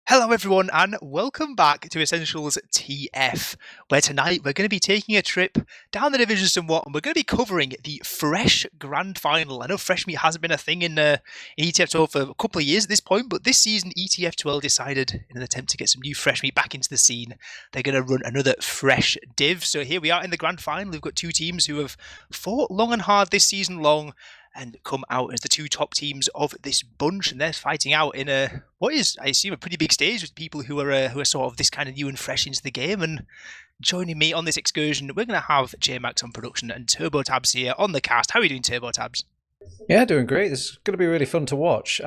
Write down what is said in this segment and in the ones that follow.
Hello everyone and welcome back to Essentials TF, where tonight we're going to be taking a trip down the division somewhat and we're going to be covering the Fresh Grand Final. I know Fresh Meat hasn't been a thing in ETF2L for a couple of years at this point, but this season ETF2L decided, in an attempt to get some new Fresh Meat back into the scene, they're going to run another Fresh Div. So here we are in the Grand Final. We've got two teams who have fought long and hard this season long and come out as the two top teams of this bunch, and they're fighting out in what is, I assume, a pretty big stage with people who are sort of this kind of new and fresh into the game. And joining me on this excursion, we're going to have J-Max on production and Turbo Tabs here on the cast. How are you doing, Turbo Tabs? Yeah, doing great. This is going to be really fun to watch.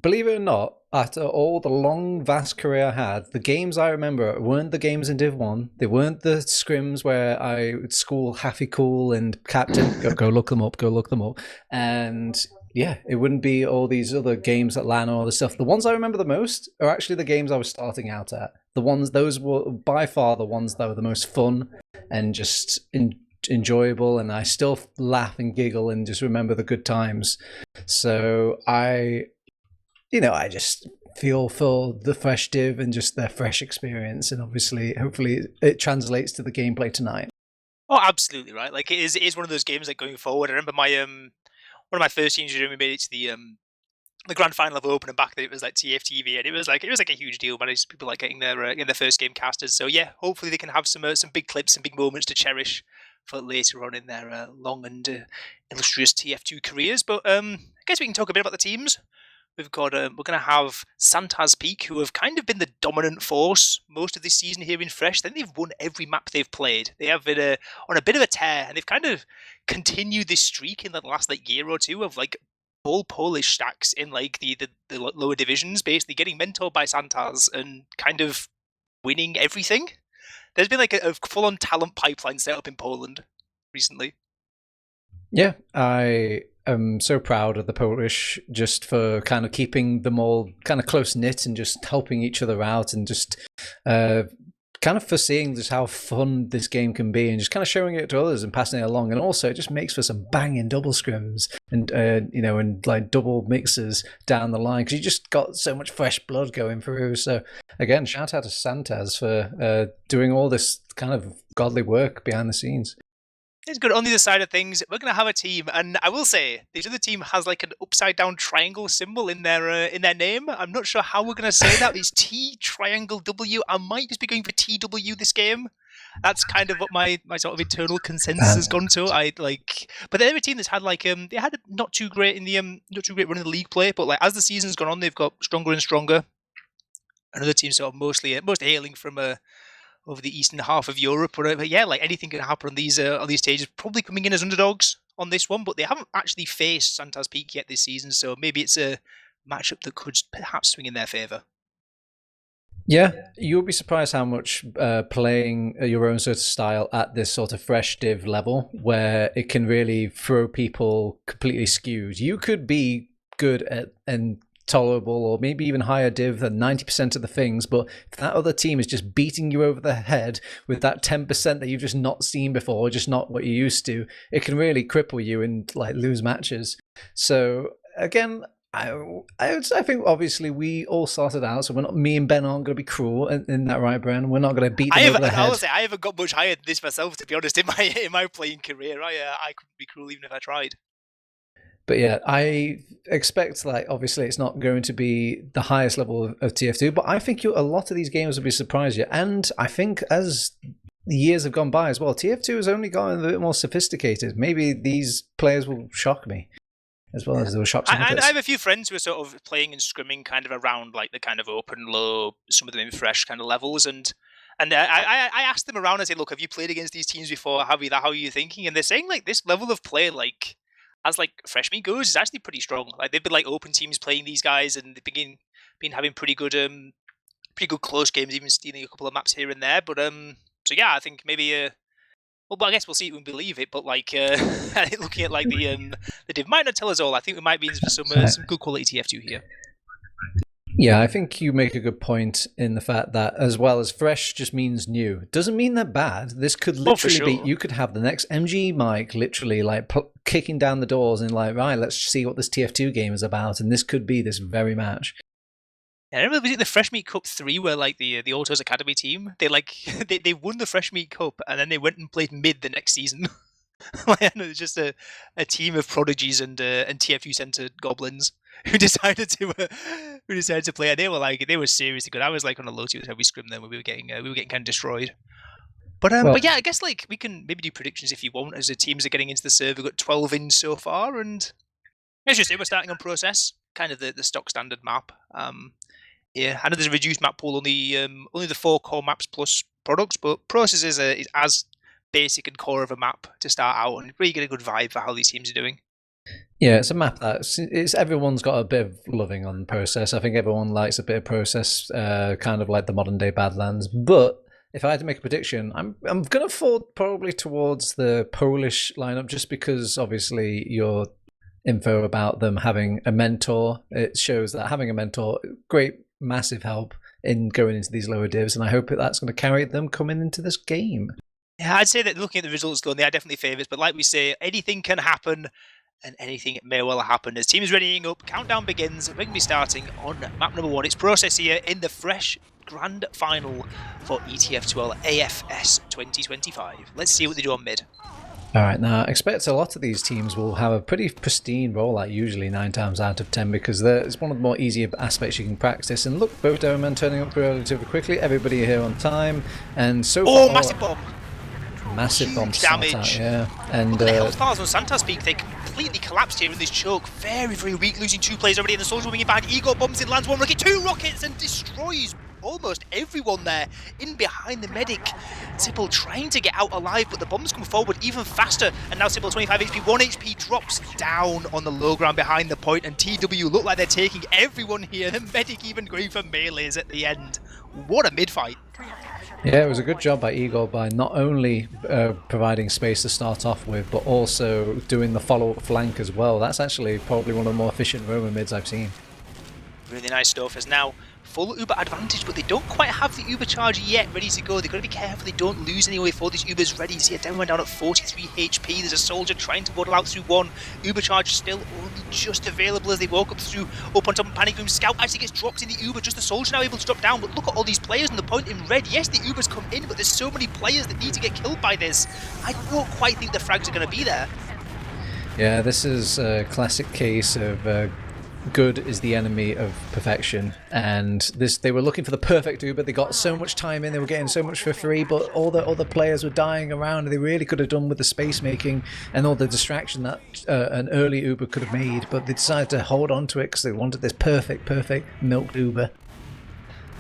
Believe it or not, after all the long, vast career I had, the games I remember weren't the games in Div 1. They weren't the scrims where I would school Happy Cool and Captain. Go look them up, And yeah, it wouldn't be all these other games at LAN or all this stuff. The ones I remember the most are actually the games I was starting out at. Those were by far the ones that were the most fun and just enjoyable, and I still laugh and giggle and just remember the good times. So I just feel for the Fresh Div and just their fresh experience, and obviously, hopefully, it translates to the gameplay tonight. Oh, absolutely right. Like it is one of those games that going forward. I remember my one of my first teams we made it to the grand final of Open, and back then it was like TFTV, and it was like a huge deal. But people like getting their first game casted. So yeah, hopefully they can have some big clips, some big moments to cherish for later on in their long and illustrious TF2 careers. But I guess we can talk a bit about the teams. We've got we're going to have SantazPeek, who have kind of been the dominant force most of this season here in Fresh. Then they've won every map they've played. They have been on a bit of a tear, and they've kind of continued this streak in the last year or two of all Polish stacks in the lower divisions, basically getting mentored by Santaz and kind of winning everything. There's been a full-on talent pipeline set up in Poland recently. Yeah, I am so proud of the Polish just for kind of keeping them all kind of close-knit and just helping each other out, and just kind of foreseeing just how fun this game can be and just kind of showing it to others and passing it along. And also it just makes for some banging double scrims and and like double mixes down the line, because you just got so much fresh blood going through. So again, shout out to Santaz for doing all this kind of godly work behind the scenes. It's good. On the other side of things, we're going to have a team, and I will say, this other team has an upside down triangle symbol in their name. I'm not sure how we're going to say that. It's T triangle W. I might just be going for TW this game. That's kind of what my sort of internal consensus has gone to. But they're a team that's had they had a not too great run in the league play, but as the season's gone on, they've got stronger and stronger. Another team sort of mostly hailing from over the eastern half of Europe, but yeah, anything can happen on these stages. Probably coming in as underdogs on this one, but they haven't actually faced SantazPeek yet this season, so maybe it's a matchup that could perhaps swing in their favour. Yeah, you'll be surprised how much playing your own sort of style at this sort of Fresh Div level, where it can really throw people completely skewed. You could be good at and tolerable, or maybe even higher div than 90% of the things, but if that other team is just beating you over the head with that 10% that you've just not seen before, just not what you're used to, it can really cripple you and lose matches. So again, I think obviously we all started out, so me and Ben aren't going to be cruel in that, right, Bren? We're not going to beat them over the head. Honestly, I haven't got much higher than this myself, to be honest. In my playing career, I couldn't be cruel even if I tried. But yeah, I expect obviously it's not going to be the highest level of TF2, but I think a lot of these games will be surprise you. And I think as the years have gone by as well, TF2 has only gotten a bit more sophisticated. Maybe these players will shock me as well as they will shock some I have a few friends who are sort of playing and scrimming kind of around the kind of open, low, some of them in fresh kind of levels, and I asked them around and say, look, have you played against these teams before? How are you thinking? And they're saying this level of play as Fresh Meat goes, is actually pretty strong. They've been open teams playing these guys, and they've been having pretty good close games, even stealing a couple of maps here and there. But so yeah, I think maybe well, I guess we'll see it when we believe it. But looking at the div might not tell us all. I think we might be in for some good quality TF2 here. Yeah, I think you make a good point in the fact that as well as fresh just means new. Doesn't mean they're bad. This could literally be, you could have the next MG Mike literally kicking down the doors and right, let's see what this TF2 game is about. And this could be this very match. Yeah, I remember visiting the Fresh Meat Cup 3 where like the Autos Academy team, they like they won the Fresh Meat Cup and then they went and played mid the next season. Like, I know, it's just a team of prodigies and TFU centered goblins who decided to play. And they were seriously good. I was like on a low tier heavy scrim then when we were getting kind of destroyed. But yeah, I guess like we can maybe do predictions if you want as the teams are getting into the server. We've got 12 in so far, and as you say, we're starting on process, kind of the stock standard map. Yeah, I know there's a reduced map pool, only the 4 core maps plus products, but process is as basic and core of a map to start out, and really get a good vibe for how these teams are doing. Yeah, it's a map it's everyone's got a bit of loving on process. I think everyone likes a bit of process, kind of like the modern day Badlands. But if I had to make a prediction, I'm gonna fall probably towards the Polish lineup just because obviously your info about them having a mentor, it shows that having a mentor, great massive help in going into these lower divs, and I hope that's going to carry them coming into this game. Yeah, I'd say that looking at the results going, they are definitely favourites, but like we say, anything can happen, and anything may well happen. As team is readying up, countdown begins. We're going to be starting on map number 1. It's process here in the fresh grand final for ETF2L AFS 2025. Let's see what they do on mid. All right, now I expect a lot of these teams will have a pretty pristine rollout, usually 9 times out of 10, because it's one of the more easier aspects you can practice. And look, both Doberman turning up relatively quickly, everybody here on time, and so far... Oh, massive bomb! Massive huge bomb damage. Out, yeah. And the health bars on SantazPeek, they completely collapsed here in this choke. Very, very weak, losing 2 players already, and the soldier winging back. Ego bombs in, lands 1 rocket, 2 rockets, and destroys almost everyone there in behind the medic. Sipple trying to get out alive, but the bombs come forward even faster, and now Sipple 25 HP, 1 HP drops down on the low ground behind the point, and TW look like they're taking everyone here. The medic even going for melees at the end. What a mid-fight. Yeah, it was a good job by Igor by not only providing space to start off with, but also doing the follow-up flank as well. That's actually probably one of the more efficient Roman mids I've seen. Really nice stuff. As now full Uber advantage, but they don't quite have the Uber charge yet ready to go. They've got to be careful they don't lose anyway before this Uber's ready. See, Denver down at 43 HP. There's a soldier trying to bottle out through 1. Uber charge still only just available as they walk up on top of Panic Room. Scout actually gets dropped in the Uber. Just the soldier now able to drop down. But look at all these players on the point in red. Yes, the Uber's come in, but there's so many players that need to get killed by this. I don't quite think the frags are going to be there. Yeah, this is a classic case of good is the enemy of perfection, and they were looking for the perfect Uber. They got so much time in, they were getting so much for free, but all the other players were dying around. They really could have done with the space making and all the distraction that an early Uber could have made, but they decided to hold on to it because they wanted this perfect milked Uber.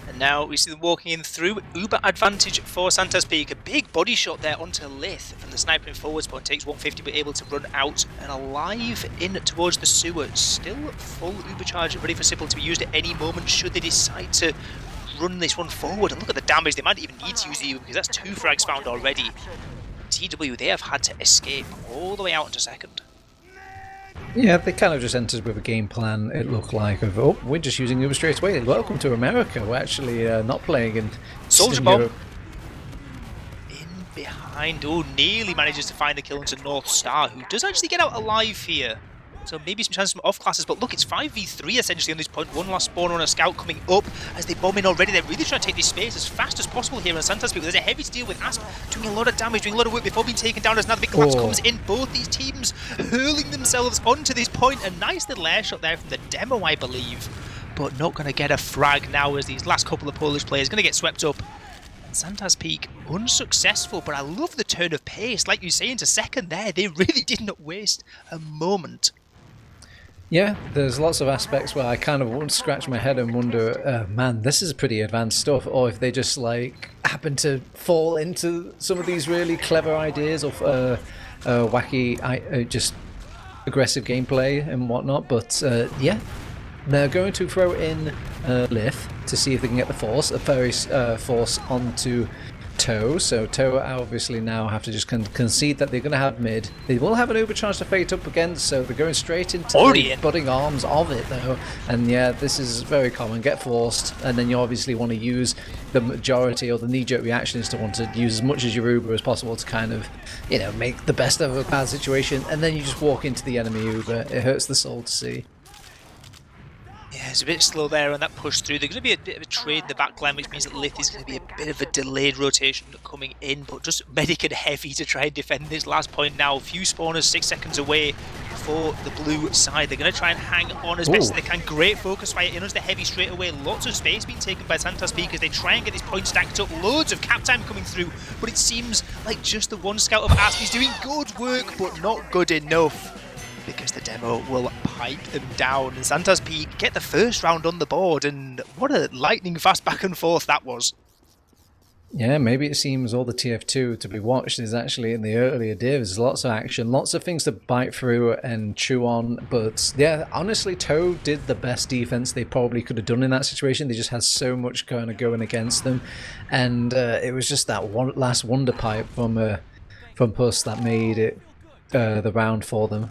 And now we see them walking in through. Uber advantage for SantazPeek. A big body shot there onto Lith from the sniper in forward spawn. Takes 150 but able to run out and alive in towards the sewer. Still full Uber charge ready for Sipple to be used at any moment should they decide to run this one forward. And look at the damage. They might even need to use the Uber because that's 2 frags found already. TW, they have had to escape all the way out into second. Yeah, they kind of just entered with a game plan, it looked like, of, oh, we're just using Uber straight away. Welcome to America. We're actually not playing in Soldier Bomb. Europe. In behind. Oh, nearly manages to find the kill into North Star, who does actually get out alive here. So maybe some chance of some off classes, but look, it's 5v3 essentially on this point. 1 last spawner on a scout coming up as they bomb in already. They're really trying to take this space as fast as possible here on SantazPeek. There's a heavy steal with Asp doing a lot of damage, doing a lot of work before being taken down as now the big collapse comes in. Both these teams hurling themselves onto this point. A nice little air shot there from the demo, I believe, but not going to get a frag now as these last couple of Polish players going to get swept up. SantazPeek unsuccessful, but I love the turn of pace. Like you say, into second there, they really did not waste a moment. Yeah, there's lots of aspects where I kind of want to scratch my head and wonder, man, this is pretty advanced stuff, or if they just like happen to fall into some of these really clever ideas of wacky, just aggressive gameplay and whatnot. But yeah, they're going to throw in Lith to see if they can get the force, a fairy force onto Toe. So Toe obviously now have to just concede that they're going to have mid. They will have an overcharge to fate up against, so they're going straight into the budding arms of it though. And yeah, this is very common. Get forced, and then you obviously want to use the majority or the knee-jerk reaction is to want to use as much as your Uber as possible to kind of, you know, make the best of a bad situation, and then you just walk into the enemy Uber. It hurts the soul to see. Yeah, it's a bit slow there on that push through. There's going to be a bit of a trade in the back line, which means that Lith is going to be a bit of a delayed rotation coming in, but just Medic and Heavy to try and defend this last point now. A few spawners 6 seconds away for the blue side. They're going to try and hang on as best as they can. Great focus fire in onto the Heavy straight away. Lots of space being taken by SantazPeek as they try and get this point stacked up. Loads of cap time coming through, but it seems like just the one scout of Aspy's doing good work, but not good enough, because the demo will pipe them down. And SantazPeek get the first round on the board, and what a lightning fast back and forth that was. Yeah, maybe it seems all the TF2 to be watched is actually in the earlier divs. Lots of action, lots of things to bite through and chew on. But yeah, honestly, Toe did the best defense they probably could have done in that situation. They just had so much kind of going against them. And it was just that one last wonder pipe from Puss that made it the round for them.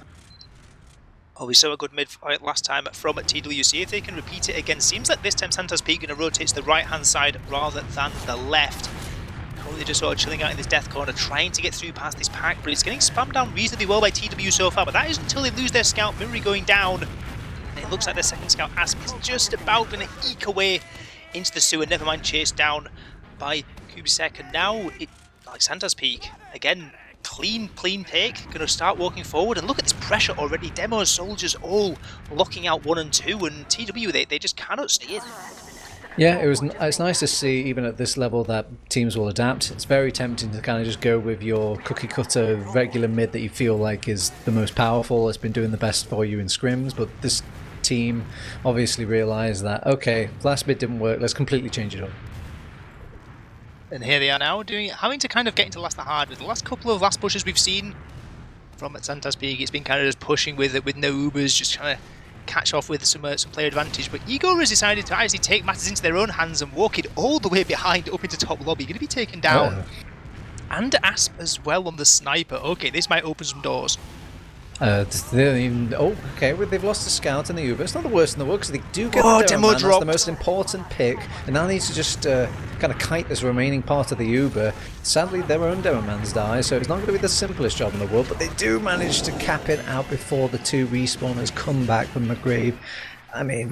Oh, we saw a good mid-fight last time from TWC. If they can repeat it again, seems like this time SantazPeek going to rotate to the right-hand side rather than the left. They're just sort of chilling out in this death corner, trying to get through past this pack, but it's getting spammed down reasonably well by TW so far, but that is until they lose their scout, Murray going down. And it looks like their second scout, Asp, is just about going to eke away into the sewer, never mind chased down by Kubisek. And now, like SantazPeek, again, clean take, going to start walking forward, and look at this pressure already. Demo's soldiers all locking out 1 and 2, and TW, they just cannot stay in. Yeah, it's nice to see, even at this level, that teams will adapt. It's very tempting to kind of just go with your cookie cutter regular mid that you feel like is the most powerful, that's been doing the best for you in scrims, but this team obviously realised that, okay, last bit didn't work, let's completely change it up. And here they are now, having to kind of get into the hard with the last couple of last pushes we've seen from SantazPeek. It's been kind of just pushing with no Ubers, just trying to catch off with some player advantage. But Igor has decided to actually take matters into their own hands and walk it all the way behind up into top lobby. Going to be taken down. And Asp as well on the sniper. Okay, this might open some doors. Okay, they've lost the scout and the Uber. It's not the worst in the world because they do get the demo man. That's the most important pick, and now they need to just kind of kite this remaining part of the Uber. Sadly, their own demo man's die, so it's not going to be the simplest job in the world, but they do manage to cap it out before the 2 respawners come back from the grave. I mean,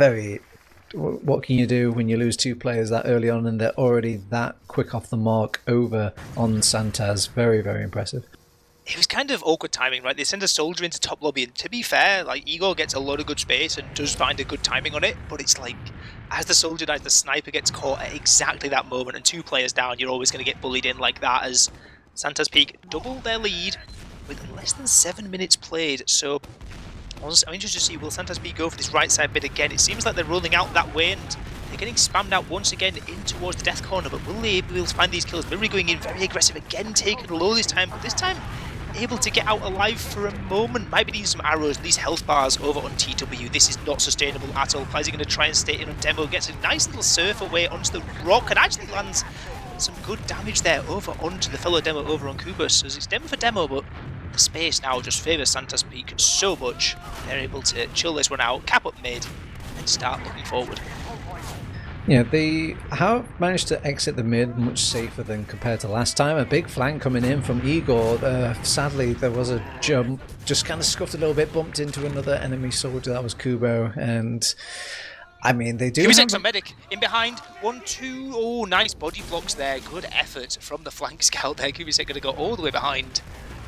what can you do when you lose 2 players that early on and they're already that quick off the mark over on Santaz? Very, very impressive. It was kind of awkward timing, right? They send a soldier into top lobby, and to be fair, like, Igor gets a lot of good space and does find a good timing on it, but it's like, as the soldier dies, the sniper gets caught at exactly that moment, and 2 players down, you're always going to get bullied in like that, as SantazPeek double their lead with less than 7 minutes played. So I'm interested to see, will SantazPeek go for this right side bid again? It seems like they're rolling out that way, and they're getting spammed out once again in towards the death corner, but will they be able to find these kills? Murray going in very aggressive again, taking low this time, but this time able to get out alive for a moment. Might be needing some arrows, these health bars over on TW. This is not sustainable at all. Plays are going to try and stay in on Demo, gets a nice little surf away onto the rock and actually lands some good damage there over onto the fellow Demo over on Kubus. As it's Demo for Demo, but the space now just favours SantazPeek so much. They're able to chill this one out, cap up mid, and start looking forward. Yeah, they have managed to exit the mid much safer than compared to last time. A big flank coming in from Igor. Sadly, there was a jump, just kind of scuffed a little bit, bumped into another enemy soldier. That was Kubo, and I mean, they do have a medic in behind. 1, 2. Oh, nice body blocks there. Good effort from the flank scout there. Kubisek going to go all the way behind.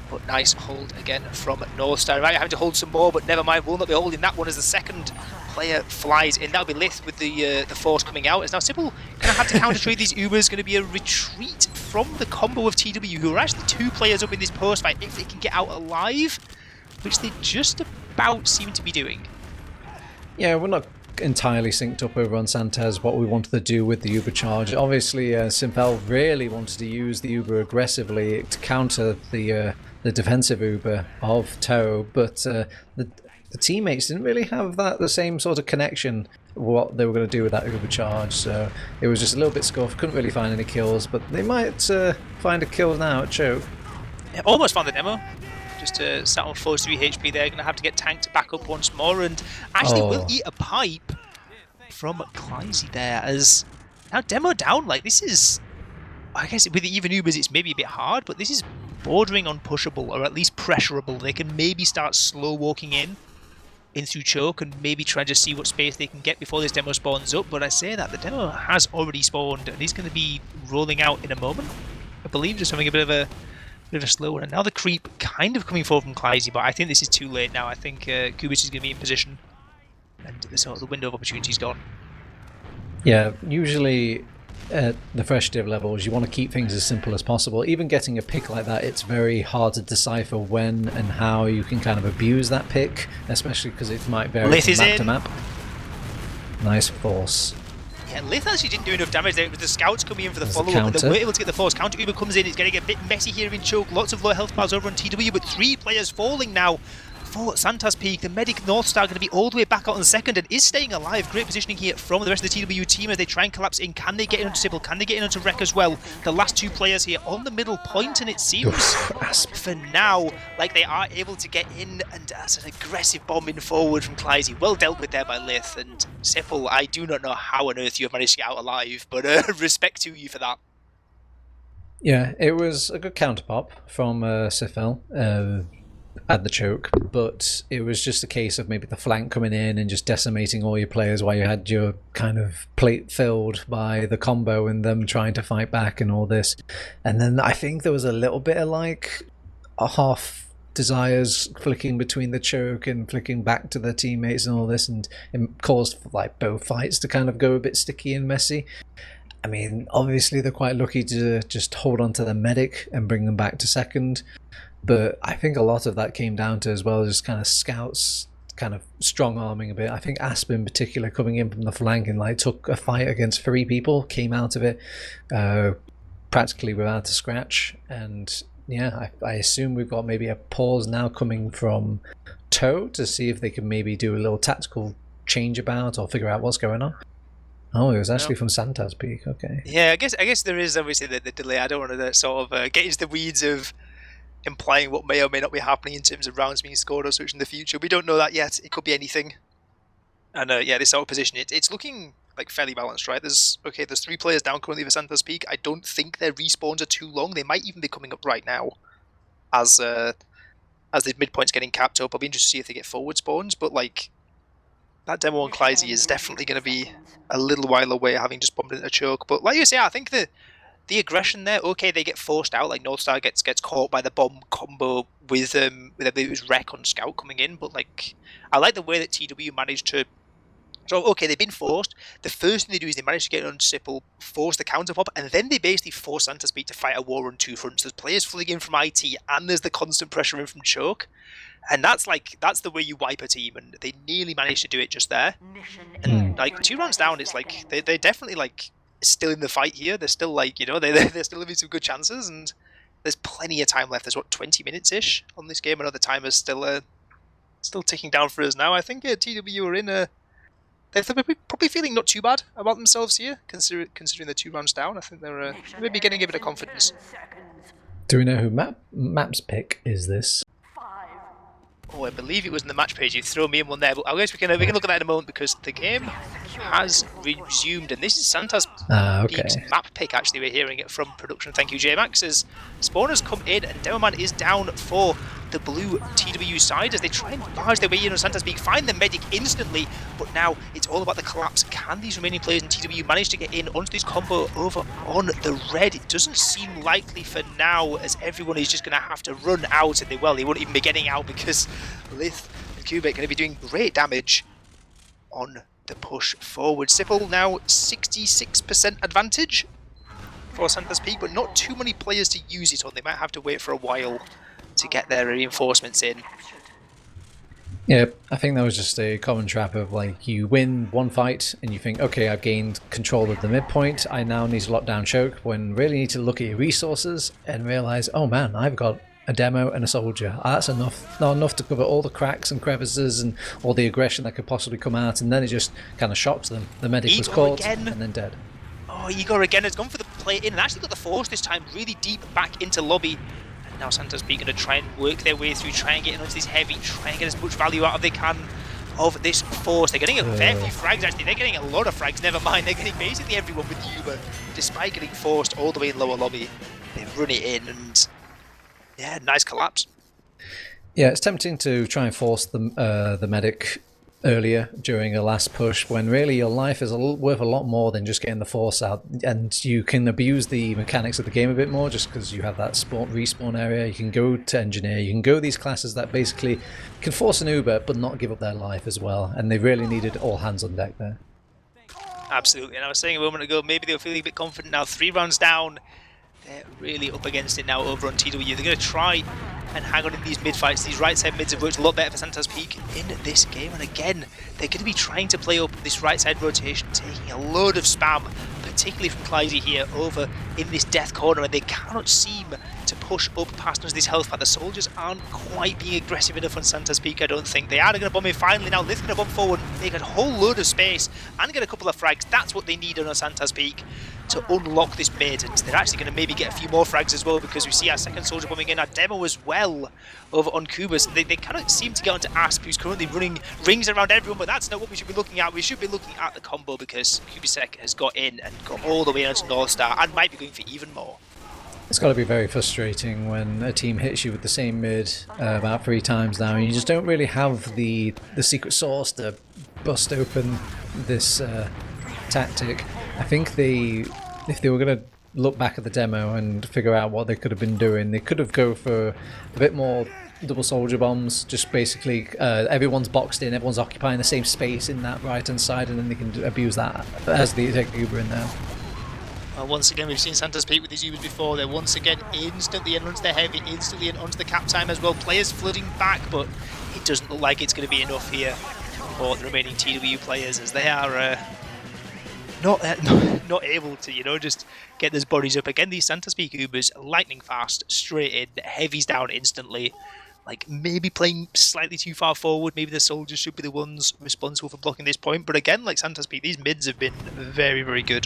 But nice hold again from Northstar. Right, having to hold some more, but never mind. Will not be holding that one as the second player flies in. That'll be Lith with the force coming out. As now Sybil going to have to counter-trade these Ubers. Going to be a retreat from the combo of TW, who are actually 2 players up in this post fight if they can get out alive, which they just about seem to be doing. Yeah, we're not entirely synced up over on Santaz what we wanted to do with the Uber charge. Obviously, Simpel really wanted to use the Uber aggressively to counter the defensive Uber of Toe, but the teammates didn't really have the same sort of connection what they were going to do with that Uber charge, so it was just a little bit scuffed. Couldn't really find any kills, but they might find a kill now at Choke. Yeah, almost found the Demo. Just sat on 43 HP there, going to have to get tanked back up once more, and actually will eat a pipe from Kleisy there, as now Demo down. Like, this is, I guess with the even Ubers it's maybe a bit hard, but this is bordering on pushable, or at least pressurable. They can maybe start slow walking in. in through choke and maybe try to see what space they can get before this demo spawns up. But I say that the demo has already spawned and he's going to be rolling out in a moment, I believe, just having a bit of a slow one. And now the creep kind of coming forward from Kleisy, but I think this is too late now. I think Kubis is going to be in position and the window of opportunity is gone. Yeah, usually at the fresh div levels, you want to keep things as simple as possible. Even getting a pick like that, it's very hard to decipher when and how you can kind of abuse that pick, especially because it might vary from map to map. Nice force. Yeah, Lith actually didn't do enough damage there. It was the scouts coming in for the follow-up, and they were able to get the force. Counter Uber comes in, it's getting a bit messy here in choke. Lots of low health bars over on TW, but 3 players falling now for SantazPeek. The medic Northstar going to be all the way back out on second and is staying alive. Great positioning here from the rest of the TW team as they try and collapse in. Can they get in onto Sybil? Can they get in onto Wreck as well? The last 2 players here on the middle point, and it seems for now like they are able to get in, and that's an aggressive bombing forward from Kleisy. Well dealt with there by Lith, and Sybil, I do not know how on earth you have managed to get out alive, but respect to you for that. Yeah, it was a good counterpop from Sybil. At the choke, but it was just a case of maybe the flank coming in and just decimating all your players while you had your kind of plate filled by the combo and them trying to fight back and all this. And then I think there was a little bit of like a half desires flicking between the choke and flicking back to their teammates and all this, and it caused like both fights to kind of go a bit sticky and messy. I mean, obviously they're quite lucky to just hold on to the medic and bring them back to second. But I think a lot of that came down to as well just kind of scouts kind of strong arming a bit. I think Asp in particular coming in from the flank and like took a fight against 3 people, came out of it practically without a scratch. And yeah, I assume we've got maybe a pause now coming from Toe to see if they can maybe do a little tactical change about or figure out what's going on. Oh, it was actually from SantazPeek. Okay. Yeah, I guess there is obviously the delay. I don't want to sort of get into the weeds of implying what may or may not be happening in terms of rounds being scored or such in the future. We don't know that yet. It could be anything. And yeah, this sort of position, it's looking like fairly balanced, right? There's 3 players down currently for SantazPeek. I don't think their respawns are too long. They might even be coming up right now as the midpoint's getting capped up. I'll be interested to see if they get forward spawns, but like that demo on Kleisy is definitely going to be a little while away, having just bombed into a choke. But like you say, I think the aggression there, okay, they get forced out, like Northstar gets caught by the bomb combo with I believe it was Wreck on Scout coming in, but like I like the way that TW managed to, so okay, they've been forced. The first thing they do is they manage to get on Sybil, force the counter pop, and then they basically force SantazPeek to fight a war on 2 fronts. There's players flooding in from IT, and there's the constant pressure in from choke. And that's the way you wipe a team, and they nearly managed to do it just there. And like 2 rounds down, it's like they're definitely like still in the fight here. They're still like, you know, they're still having some good chances, and there's plenty of time left. There's 20 minutes ish on this game. Another timer's still ticking down for us now. I think TW are in a. They're probably feeling not too bad about themselves here, considering the 2 rounds down. I think they're maybe getting a bit of confidence. Do we know who Map's pick is this? Oh, I believe it was in the match page. You throw me in one there, but I guess we can look at that in a moment because the game has resumed, and this is SantazPeek's map pick. Actually, we're hearing it from production. Thank you, JMax. As spawners come in, and Demoman is down for the blue TW side as they try and barge their way in on SantazPeek, find the medic instantly, but now it's all about the collapse. Can these remaining players in TW manage to get in onto this combo over on the red? It doesn't seem likely for now, as everyone is just going to have to run out, and they won't even be getting out because Lith and Kubik are going to be doing great damage on the push forward. Sybil now 66% advantage for SantazPeek, but not too many players to use it on. They might have to wait for a while to get their reinforcements in. Yeah, I think that was just a common trap of like you win one fight and you think, okay, I've gained control of the midpoint, I now need to lock down choke, when really you need to look at your resources and realize, oh man, I've got a demo and a soldier. That's enough, not enough to cover all the cracks and crevices and all the aggression that could possibly come out, and then it just kind of shocks them. The medic was caught and then dead. Oh, Igor again has gone for the play in and actually got the force this time really deep back into lobby. And now SantazPeek going to try and work their way through, try and get into this heavy, try and get as much value out of they can of this force. They're getting a fair few frags actually, they're getting a lot of frags, never mind, they're getting basically everyone with Uber. Despite getting forced all the way in lower lobby, they run it in and yeah, nice collapse. Yeah, it's tempting to try and force the medic earlier during a last push when really your life is worth a lot more than just getting the force out, and you can abuse the mechanics of the game a bit more just because you have that respawn area. You can go to engineer, you can go these classes that basically can force an Uber but not give up their life as well, and they really needed all hands on deck there. Absolutely, and I was saying a moment ago, maybe they'll feel a bit confident now. 3 rounds down, they're really up against it now over on TW. They're going to try and hang on in these mid-fights. These right-side mids have worked a lot better for SantazPeek in this game. And again, they're going to be trying to play up this right-side rotation, taking a load of spam, particularly from Clyde here, over in this death corner. And they cannot seem to push up past us this health pack. The soldiers aren't quite being aggressive enough on SantazPeek, I don't think. They are going to bomb in finally now. They're going to bomb forward, make a whole load of space, and get a couple of frags. That's what they need on SantazPeek to unlock this mid, and they're actually going to maybe get a few more frags as well, because we see our second soldier bombing in, our demo as well over on Kubus. They cannot seem to get onto Asp, who's currently running rings around everyone, but that's not what we should be looking at. We should be looking at the combo, because Kubisek has got in and got all the way onto North Star and might be going for even more. It's got to be very frustrating when a team hits you with the same mid about 3 times now, and you just don't really have the secret sauce to bust open this tactic. I think if they were going to look back at the demo and figure out what they could have been doing, they could have go for a bit more double soldier bombs. Just basically, everyone's boxed in, everyone's occupying the same space in that right hand side, and then they can abuse that as they take the Uber in there. Well, once again, we've seen SantazPeek with these Ubers before. They're once again instantly in onto their heavy, instantly in onto the cap time as well. Players flooding back, but it doesn't look like it's going to be enough here for the remaining TW players, as they are not able to, just get those bodies up. Again, these SantazPeek Ubers, lightning fast, straight in, heavies down instantly. Like, maybe playing slightly too far forward. Maybe the soldiers should be the ones responsible for blocking this point. But again, like SantazPeek, these mids have been very, very good.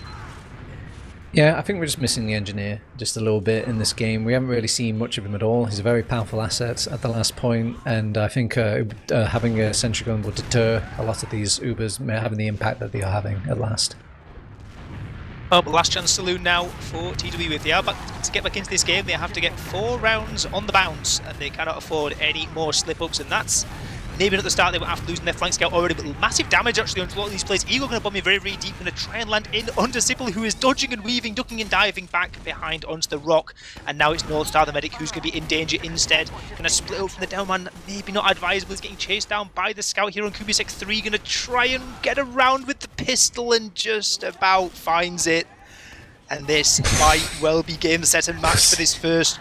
Yeah, I think we're just missing the engineer just a little bit in this game. We haven't really seen much of him at all. He's a very powerful asset at the last point, and I think having a sentry gun will deter a lot of these Ubers having the impact that they are having at last. Oh, but last chance saloon now for TW. If they are back to get back into this game, they have to get 4 rounds on the bounce, and they cannot afford any more slip-ups, and that's maybe not the start. They were after losing their flank scout already, but massive damage actually onto a lot of these players. Eagle going to bomb in very, very deep, going to try and land in onto Sybil, who is dodging and weaving, ducking and diving back behind onto the rock. And now it's North Star, the medic, who's going to be in danger instead. Going to split up from the down man, maybe not advisable. He's getting chased down by the scout here on Kubisek 3. Going to try and get around with the pistol and just about finds it. And this might well be game, set, and match for this first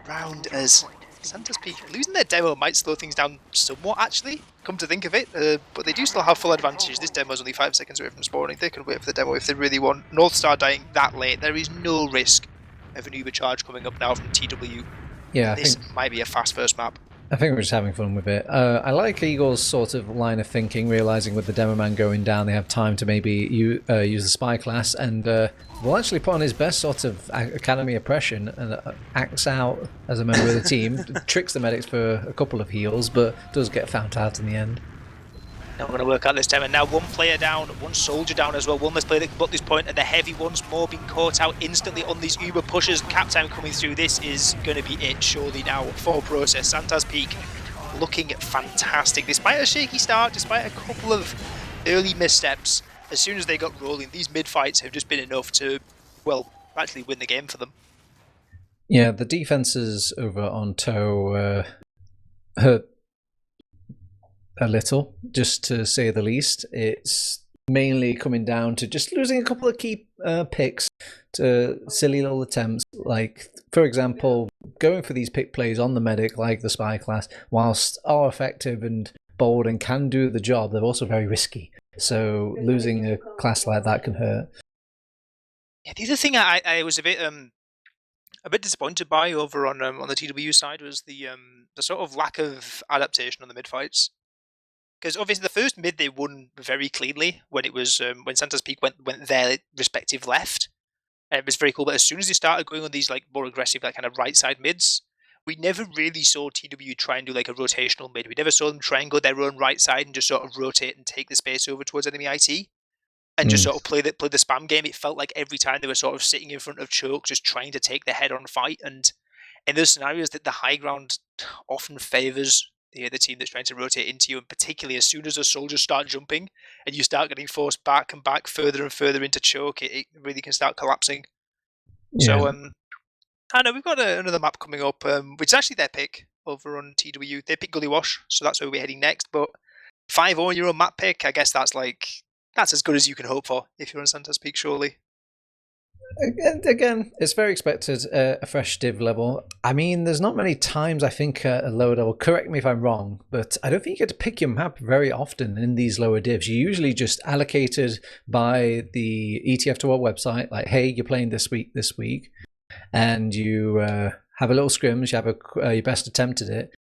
round, as SantazPeek losing their demo might slow things down somewhat, actually, come to think of it, but they do still have full advantage. This demo is only 5 seconds away from spawning. They can wait for the demo if they really want. North Star dying that late, there is no risk of an Uber charge coming up now from TW. Yeah, this might be a fast first map. I think we're just having fun with it. I like Eagle's sort of line of thinking, realizing with the demo man going down, they have time to maybe use the spy class, and will actually put on his best sort of academy oppression and acts out as a member of the team, tricks the medics for a couple of heals, but does get found out in the end. Not going to work out this time, and now 1 player down, 1 soldier down as well. One less player that can block this point, and the heavy once more being caught out instantly on these Uber pushes. Cap time coming through. This is going to be it, surely now, for Process. SantazPeek looking fantastic, despite a shaky start, despite a couple of early missteps. As soon as they got rolling, these mid-fights have just been enough to, well, actually win the game for them. Yeah, the defenses over on Toe hurt a little, just to say the least. It's mainly coming down to just losing a couple of key picks to silly little attempts, like, for example, going for these pick plays on the medic, like the spy class, whilst are effective and bold and can do the job, they're also very risky. So losing a class like that can hurt. Yeah, the other thing I was a bit disappointed by over on the TW side was the sort of lack of adaptation on the mid fights. Because obviously the first mid they won very cleanly when it was when SantazPeek went their respective left, and it was very cool. But as soon as they started going on these like more aggressive, like kind of right side mids, we never really saw TW try and do like a rotational mid. We never saw them try and go their own right side and just sort of rotate and take the space over towards enemy IT, and just sort of play the spam game. It felt like every time they were sort of sitting in front of choke, just trying to take the head on fight, and in those scenarios that the high ground often favours the team that's trying to rotate into you, and particularly as soon as the soldiers start jumping and you start getting forced back and back further and further into choke, it really can start collapsing. Yeah. So I know we've got another map coming up, which is actually their pick over on TW. They pick Gullywash, so that's where we're heading next. But 5-0 your own map pick, I guess that's as good as you can hope for if you're on SantazPeek, surely. Again, it's very expected, a fresh div level. I mean, there's not many times I think at a lower level, correct me if I'm wrong, but I don't think you get to pick your map very often in these lower divs. You're usually just allocated by the ETF2L website, like, hey, you're playing this week, and you have a little scrims, you have your best attempt at it,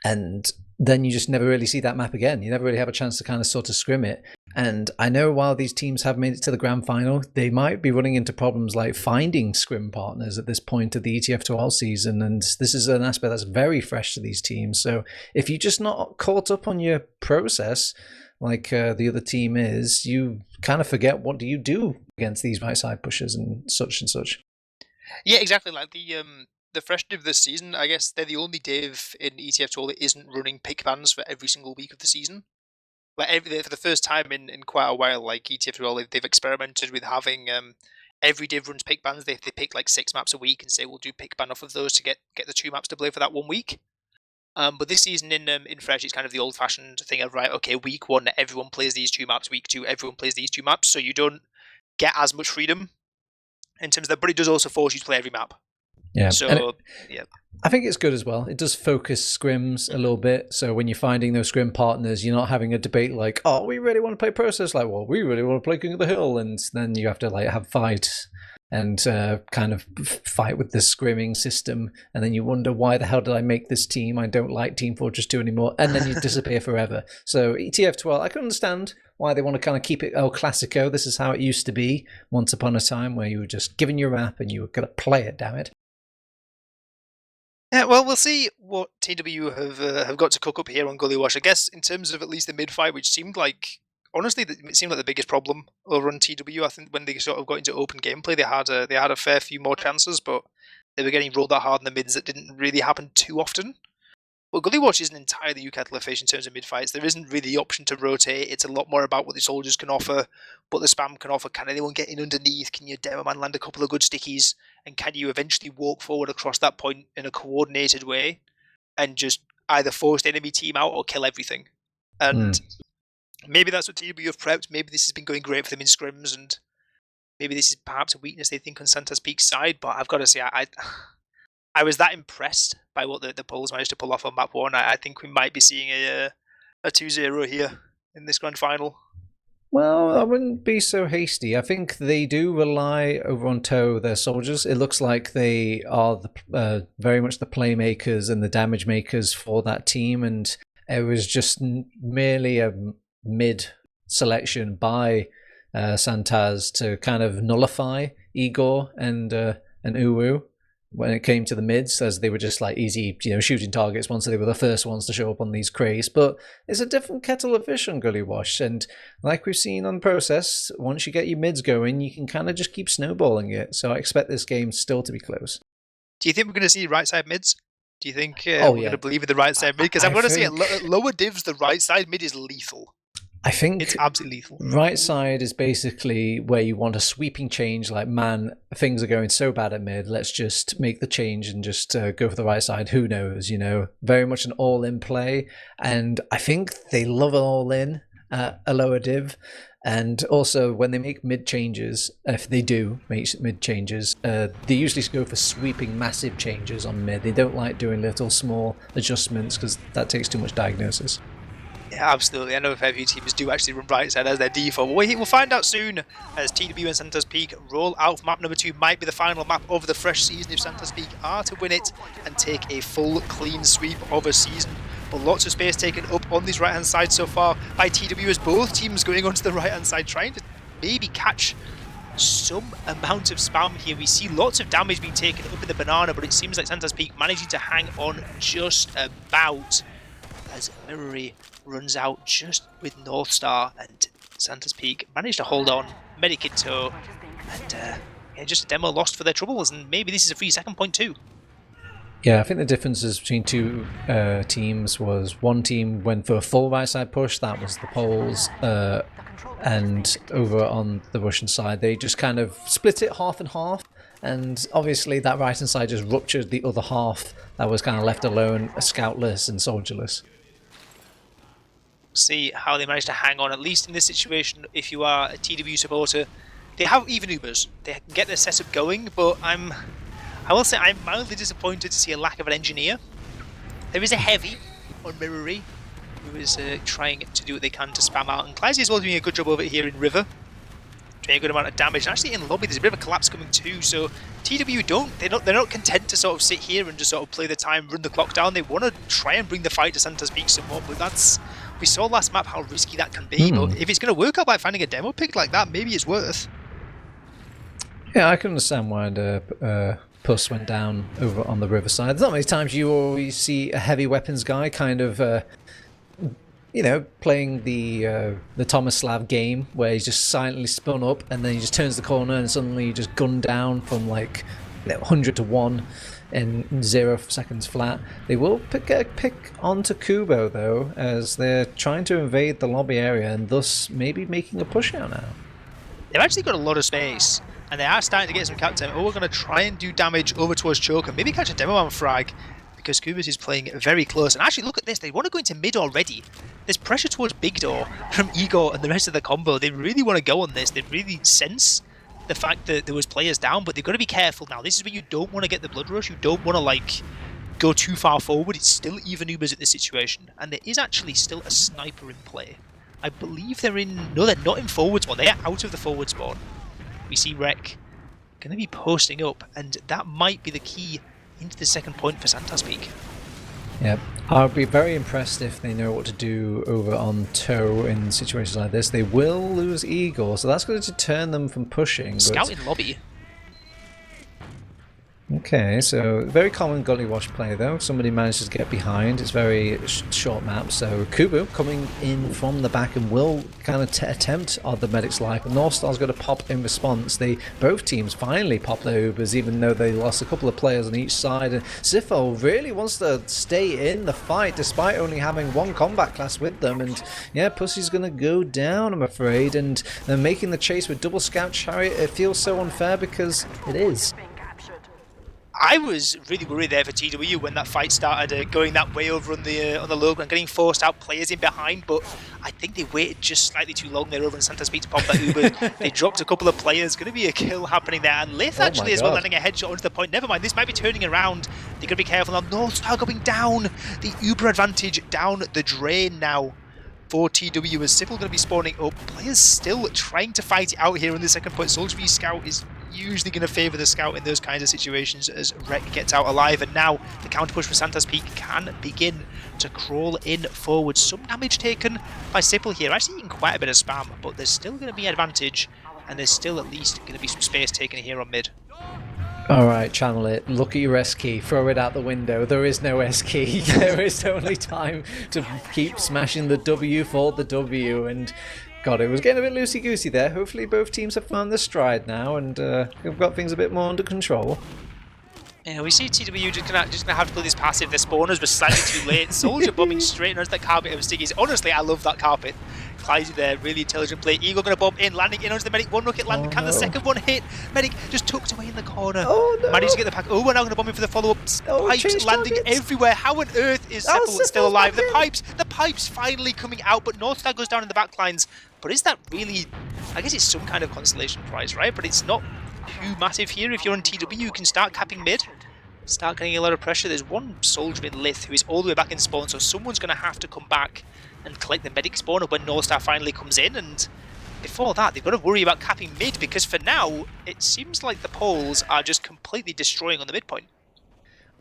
and then you just never really see that map again. You never really have a chance to kind of sort of scrim it. And I know while these teams have made it to the grand final, they might be running into problems like finding scrim partners at this point of the ETF2L season. And this is an aspect that's very fresh to these teams. So if you're just not caught up on your process, like the other team is, you kind of forget what do you do against these right side pushers and such and such. Yeah, exactly. Like the fresh div this season, I guess they're the only div in ETF2L that isn't running pick bans for every single week of the season. Like for the first time in quite a while, like ETF2L, they've experimented with having every div runs pick bans. They pick like 6 maps a week and say we'll do pick ban off of those to get the 2 maps to play for that 1 week. But this season in Fresh, it's kind of the old-fashioned thing of, right, okay, week 1 everyone plays these 2 maps, week 2 everyone plays these 2 maps, so you don't get as much freedom in terms of that, but it does also force you to play every map. Yeah. So, yeah. I think it's good as well. It does focus scrims a little bit. So when you're finding those scrim partners, you're not having a debate like, oh, we really want to play Process. Like, well, we really want to play King of the Hill. And then you have to like have fights and kind of fight with the scrimming system. And then you wonder, why the hell did I make this team? I don't like Team Fortress 2 anymore. And then you disappear forever. So ETF2L, I can understand why they want to kind of keep it El Clasico. This is how it used to be once upon a time, where you were just given your map and you were going to play it, damn it. Yeah, well, we'll see what TW have got to cook up here on Gullywash. I guess in terms of at least the mid-fight, which seemed like, honestly, it seemed like the biggest problem over on TW. I think when they sort of got into open gameplay, they had a fair few more chances, but they were getting rolled that hard in the mids that didn't really happen too often. Well, Gullywash isn't entirely new kettle of fish in terms of mid-fights. There isn't really the option to rotate. It's a lot more about what the soldiers can offer, what the spam can offer. Can anyone get in underneath? Can your demo man land a couple of good stickies? And can you eventually walk forward across that point in a coordinated way and just either force the enemy team out or kill everything? And maybe that's what TW have prepped. Maybe this has been going great for them in scrims, and maybe this is perhaps a weakness they think on SantazPeek's side. But I've got to say, I was that impressed by what the Poles managed to pull off on map 1. I think we might be seeing a 2-0 here in this grand final. Well, I wouldn't be so hasty. I think they do rely over on their soldiers. It looks like they are very much the playmakers and the damage makers for that team, and it was just merely a mid selection by Santaz to kind of nullify Igor and Uwu when it came to the mids, as they were just like easy, shooting targets once they were the first ones to show up on these crates. But it's a different kettle of fish on Gullywash, and like we've seen on Process, once you get your mids going, you can kind of just keep snowballing it. So I expect this game still to be close. Do you think we're going to see right side mids? Do you think we're going to believe in the right side mid? Because I'm going to say at lower divs, the right side mid is lethal. I think it's absolutely lethal. Right side is basically where you want a sweeping change, like, man, things are going so bad at mid, let's just make the change and just go for the right side. Who knows, very much an all-in play. And I think they love an all-in at a lower div. And also, when they make mid changes, if they do make mid changes, they usually go for sweeping massive changes on mid. They don't like doing little small adjustments because that takes too much diagnosis. Yeah, absolutely. I know a fair few teams do actually run right side as their default. We'll find out soon as TW and SantazPeek roll out map number 2. Might be the final map of the fresh season if SantazPeek are to win it and take a full clean sweep of a season. But lots of space taken up on this right-hand side so far by TW, as both teams going onto the right-hand side, trying to maybe catch some amount of spam here. We see lots of damage being taken up in the banana, but it seems like SantazPeek managing to hang on just about as Mirrory runs out just with North Star, and SantazPeek managed to hold on, medic in tow, and just a demo lost for their troubles, and maybe this is a free second point too. Yeah, I think the differences between two teams was one team went for a full right side push, that was the Poles, and over on the Russian side, they just kind of split it half and half, and obviously that right hand side just ruptured the other half that was kind of left alone, scoutless and soldierless. See how they managed to hang on, at least in this situation. If you are a TW supporter, they have even Ubers, they can get their setup going, but I will say I'm mildly disappointed to see a lack of an engineer. There is a heavy on Mirrory, who is trying to do what they can to spam out, and Clazy is also doing a good job over here in River, doing a good amount of damage. And actually in lobby there's a bit of a collapse coming too, so TW they're not content to sort of sit here and just sort of play the time, run the clock down. They want to try and bring the fight to SantazPeek somewhat, but we saw last map how risky that can be. But if it's going to work out by finding a demo pick like that, maybe it's worth. Yeah, I can understand why the Puss went down over on the riverside. There's not many times you always see a heavy weapons guy kind of, playing the Thomas Slav game where he's just silently spun up and then he just turns the corner and suddenly just gunned down from like 100 to 1 in 0 seconds flat. They will get a pick onto Kubo though, as they're trying to invade the lobby area and thus maybe making a push out now. They've actually got a lot of space, and they are starting to get some cap time. Oh, we're going to try and do damage over towards Choke and maybe catch a demo man frag, because Kubas is playing very close. And actually, look at this, they want to go into mid already. There's pressure towards Big Door from Igor and the rest of the combo. They really want to go on this. They really sense the fact that there was players down, but they've got to be careful now. This is where you don't want to get the blood rush. You don't want to like go too far forward. It's still even Ubers at this situation, and there is actually still a sniper in play. I believe they're in... No, they're not in forward spawn. They are out of the forward spawn. We see Rek going to be posting up, and that might be the key into the second point for SantazPeek. Yep. I'll be very impressed if they know what to do over on Toe in situations like this. They will lose Eagle, so that's going to deter them from pushing. Scout in lobby. Okay, so very common Gullywash play though. Somebody manages to get behind. It's very short map, so Kubu coming in from the back and will kind of attempt on the medic's life. North Star's going to pop in response. Both teams finally pop their Ubers, even though they lost a couple of players on each side. And Sifo really wants to stay in the fight despite only having one combat class with them. And yeah, Pussy's going to go down, I'm afraid. And they're making the chase with double scout chariot. It feels so unfair because it is. I was really worried there for TW when that fight started going that way over on the low and getting forced out players in behind, but I think they waited just slightly too long there over on SantazPeek to pop that Uber. They dropped a couple of players, going to be a kill happening there, and Lith actually as well landing a headshot onto the point. Never mind, this might be turning around. They're going to be careful now. North Star going down. The Uber advantage down the drain now for TW as Sifil going to be spawning up. Players still trying to fight it out here in the second point. Soldier v Scout is usually going to favour the Scout in those kinds of situations as Rek gets out alive, and now the counter push for SantazPeek can begin to crawl in forward. Some damage taken by Sipple here, actually eating quite a bit of spam, but there's still going to be advantage, and there's still at least going to be some space taken here on mid. Alright, channel it. Look at your S key. Throw it out the window. There is no S key. There is only time to keep smashing the W for the W. And God, it was getting a bit loosey-goosey there. Hopefully both teams have found their stride now and we've got things a bit more under control. Yeah, we see TW just gonna have to play this passive. Their spawners were slightly too late. Soldier bombing straight onto that carpet of stickies. Honestly, I love that carpet. Clyzy there, really intelligent play. Eagle gonna bomb in, landing in onto the medic. One rocket landing. Can the second one hit? Medic just tucked away in the corner. Oh no! Managed to get the pack. Oh, we're now gonna bomb in for the follow-up. Pipes landing everywhere. How on earth is Sepple still alive? The pipes finally coming out, but North Star goes down in the back lines. But is that really? I guess it's some kind of consolation prize, right? But it's not too massive here. If you're on TW, you can start capping mid, start getting a lot of pressure. There's one soldier in Lith who is all the way back in spawn, so someone's going to have to come back and collect the medic spawner when North Star finally comes in. And before that, they've got to worry about capping mid, because for now, it seems like the Poles are just completely destroying on the midpoint.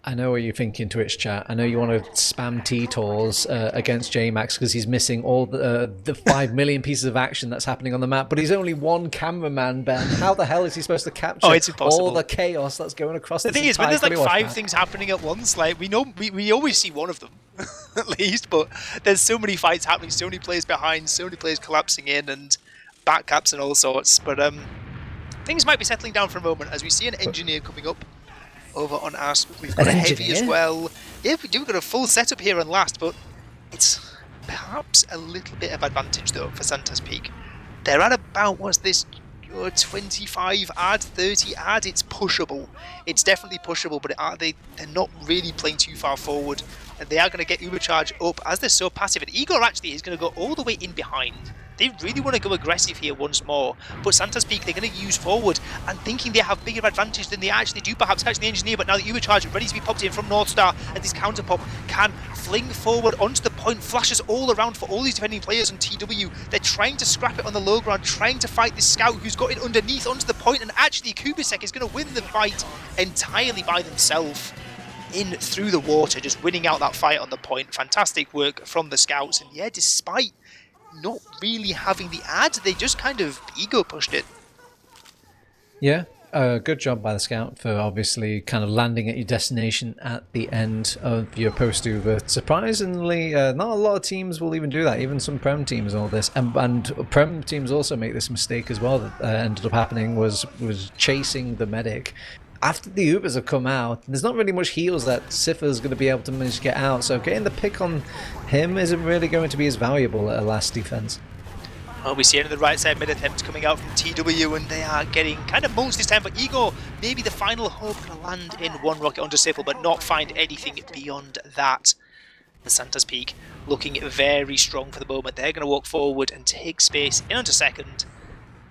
I know what you're thinking, Twitch chat. I know you want to spam T-Tors against J-Max because he's missing all the 5 million pieces of action that's happening on the map, but he's only one cameraman, Ben. How the hell is he supposed to capture all the chaos that's going across the thing is, when there's like 5 things happening at once, like we know we always see one of them, at least, but there's so many fights happening, so many players behind, so many players collapsing in, and backcaps and all sorts, but things might be settling down for a moment as we see an engineer coming up. over on us. We've got a heavy as well. Yeah, we do got a full setup here on last, but it's perhaps a little bit of advantage though for SantazPeek. They're at about, what's this, 25 ad, 30 ad. It's pushable. It's definitely pushable, but they're not really playing too far forward, and they are going to get Ubercharge up as they're so passive. And Igor actually is going to go all the way in behind. They really want to go aggressive here once more, but SantazPeek, they're going to use forward and thinking they have bigger advantage than they actually do, perhaps catch the engineer. But now the Ubercharge ready to be popped in from Northstar, and this counter pop can fling forward onto the point, flashes all around for all these defending players on TW. They're trying to scrap it on the low ground, trying to fight this scout who's got it underneath onto the point, and actually Kubicek is going to win the fight entirely by themselves in through the water, just winning out that fight on the point. Fantastic work from the scouts, and yeah, despite not really having the ad, they just kind of ego pushed it. Yeah, good job by the scout for obviously kind of landing at your destination at the end of your post-Uber. Surprisingly, not a lot of teams will even do that, even some Prem teams all this. And Prem teams also make this mistake as well that ended up happening, was chasing the medic. After the Ubers have come out, there's not really much heals that Siffer's going to be able to manage to get out, so getting the pick on him isn't really going to be as valuable at a last defense. Well, we see it on the right side mid attempt coming out from TW, and they are getting kind of mulched this time, but Igor, maybe the final hope, going to land in one rocket onto Siffle, but not find anything beyond that. The SantazPeek looking very strong for the moment. They're going to walk forward and take space in onto second,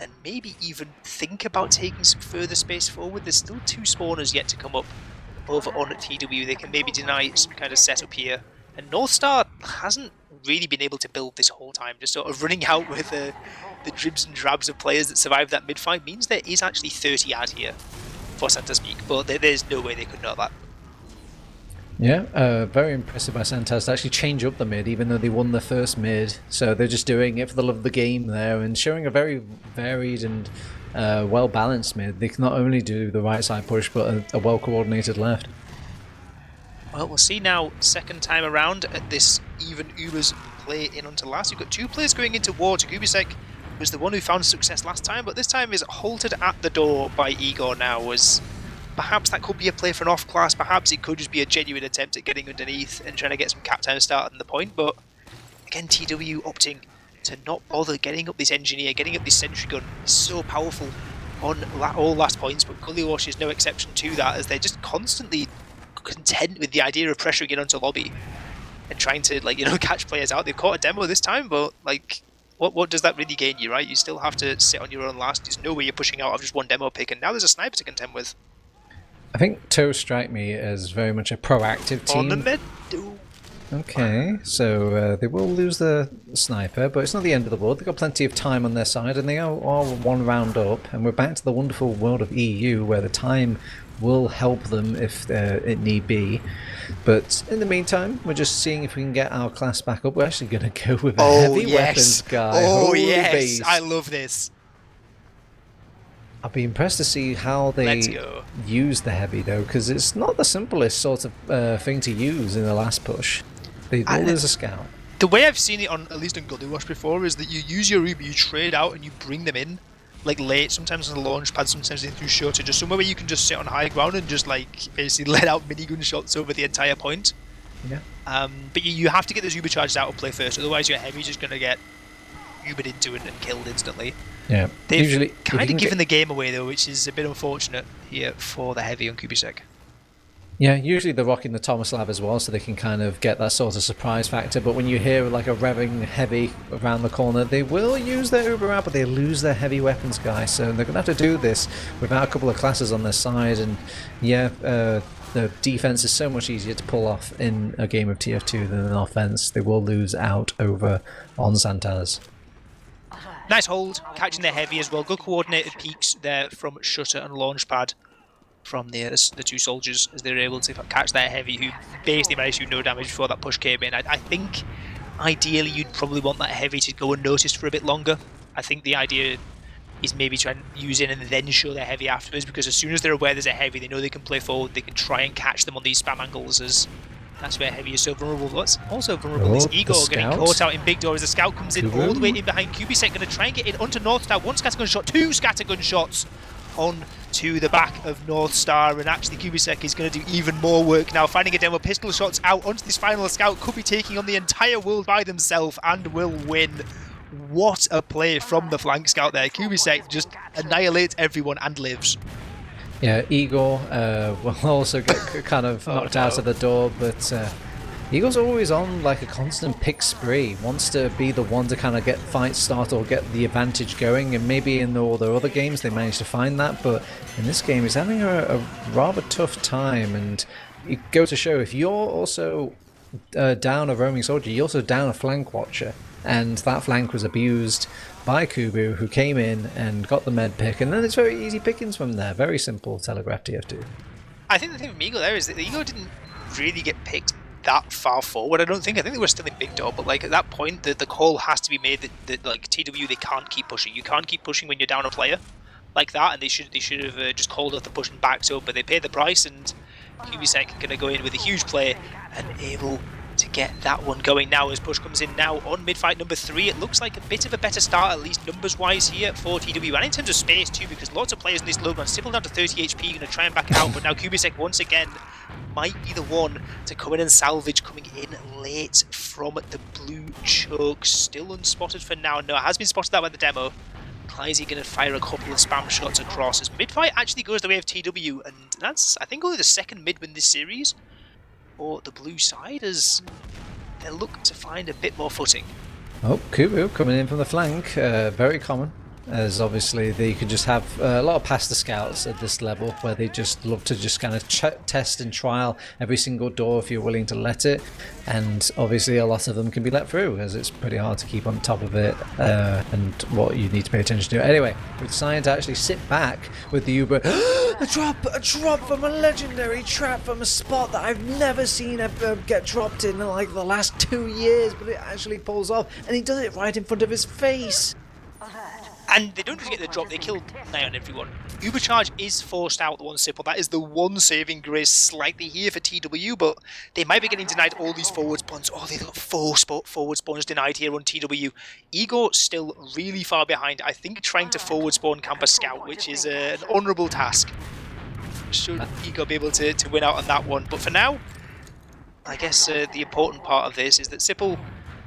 and maybe even think about taking some further space forward. There's still 2 spawners yet to come up over on TW. They can maybe deny some kind of setup here. And Northstar hasn't really been able to build this whole time. Just sort of running out with the dribs and drabs of players that survived that mid-fight means there is actually 30 ad here for SantazPeek, but there's no way they could know that. Yeah, very impressive by Santaz to actually change up the mid, even though they won the first mid. So they're just doing it for the love of the game there, and showing a very varied and well-balanced mid. They can not only do the right side push, but a well-coordinated left. Well, we'll see now, second time around at this even Ubers play in onto last. You've got 2 players going into war. Kubicek was the one who found success last time, but this time is halted at the door by Igor now, as perhaps that could be a play for an off-class, perhaps it could just be a genuine attempt at getting underneath and trying to get some cap time started on the point, but again, TW opting to not bother getting up this engineer, getting up this sentry gun is so powerful on all last points, but Gullywash is no exception to that, as they're just constantly content with the idea of pressuring it onto lobby and trying to, like, you know, catch players out. They've caught a demo this time, but like, what does that really gain you, right? You still have to sit on your own last. There's no way you're pushing out of just one demo pick, and now there's a sniper to contend with. I think Toe strike me as very much a proactive team. On the mid. Okay, so they will lose the sniper, but it's not the end of the world. They've got plenty of time on their side, and they are one round up, and we're back to the wonderful world of EU, where the time will help them if it need be. But in the meantime, we're just seeing if we can get our class back up. We're actually going to go with a heavy weapons guy. Oh, yes. Base. I love this. I'll be impressed to see how they use the heavy, though, because it's not the simplest sort of thing to use in the last push. They will lose a scout. The way I've seen it, on at least on Gullywash before, is that you use your Uber, you trade out, and you bring them in, like late, sometimes on the launch pad, sometimes in through shorter, just somewhere where you can just sit on high ground and just like basically let out minigun shots over the entire point. Yeah. But you have to get those Uber charges out of play first, otherwise your heavy's just going to get Ubered into it and killed instantly. Yeah. They've usually kind of given the game away though, which is a bit unfortunate here for the heavy on Kubicek. Yeah, usually they're rocking the Tomislav as well, so they can kind of get that sort of surprise factor. But when you hear like a revving heavy around the corner, they will use their Uber out, but they lose their heavy weapons guy. So they're going to have to do this without a couple of classes on their side. And yeah, the defense is so much easier to pull off in a game of TF2 than an offense. They will lose out over on Santaz. Nice hold, catching their heavy as well. Good coordinated peaks there from Shutter and Launchpad from the 2 soldiers as they were able to catch their heavy, who basically managed to do no damage before that push came in. I think ideally you'd probably want that heavy to go unnoticed for a bit longer. I think the idea is maybe try and use it and then show their heavy afterwards, because as soon as they're aware there's a heavy, they know they can play forward, they can try and catch them on these spam angles, as that's where heavy is so vulnerable. What's also vulnerable is Igor getting caught out in big door as the scout comes in all the way in behind Kubicek, going to try and get in onto Northstar. 1 scattergun shot, 2 scattergun shots on to the back of North Star, and actually Kubicek is going to do even more work now, finding a demo, pistol shots out onto this final scout, could be taking on the entire world by themselves and will win. What a play from the flank scout there. Kubicek just annihilates everyone and lives. Yeah, Igor will also get kind of knocked out of the door, but Igor's always on like a constant pick spree, wants to be the one to kind of get fights started or get the advantage going, and maybe in all the other games they managed to find that, but in this game he's having a rather tough time, and you go to show if you're also down a roaming soldier, you're also down a flank watcher, and that flank was abused by Kubu, who came in and got the med pick, and then it's very easy pickings from there. Very simple telegraph TF2. I think the thing with Ego there is that Ego didn't really get picked that far forward. I think they were still in big door, but like at that point the call has to be made that like TW, they can't keep pushing. You can't keep pushing when you're down a player like that, and they should have just called off the push and backed up, but they paid the price, and Kubicek gonna go in with a huge play and able to get that one going now as push comes in now on mid-fight number 3. It looks like a bit of a better start, at least numbers-wise here for TW, and in terms of space too, because lots of players in this low ground, Stipple down to 30 HP, going to try and back it out, but now Kubicek once again might be the one to come in and salvage, coming in late from the blue choke. Still unspotted for now. No, it has been spotted out by the demo. Kleisy going to fire a couple of spam shots across as mid-fight actually goes the way of TW, and that's, I think, only the second mid-win this series or the blue side, as they look to find a bit more footing. Oh, Kubu coming in from the flank, very common, as obviously they could just have a lot of pasta scouts at this level where they just love to just kind of test and trial every single door if you're willing to let it, and obviously a lot of them can be let through as it's pretty hard to keep on top of it, and what you need to pay attention to. Anyway, we're deciding to actually sit back with the Uber. a drop from a legendary trap from a spot that I've never seen get dropped in like the last 2 years, but it actually pulls off, and he does it right in front of his face. And they don't just get the drop, they kill nigh on everyone. Ubercharge is forced out the one Sipple. That is the one saving grace slightly here for TW, but they might be getting denied all these forward spawns. Oh, they've got 4 forward spawns denied here on TW. Igor still really far behind. I think trying to forward spawn camp a scout, which is an honourable task. Should Igor be able to win out on that one. But for now, I guess the important part of this is that Sipple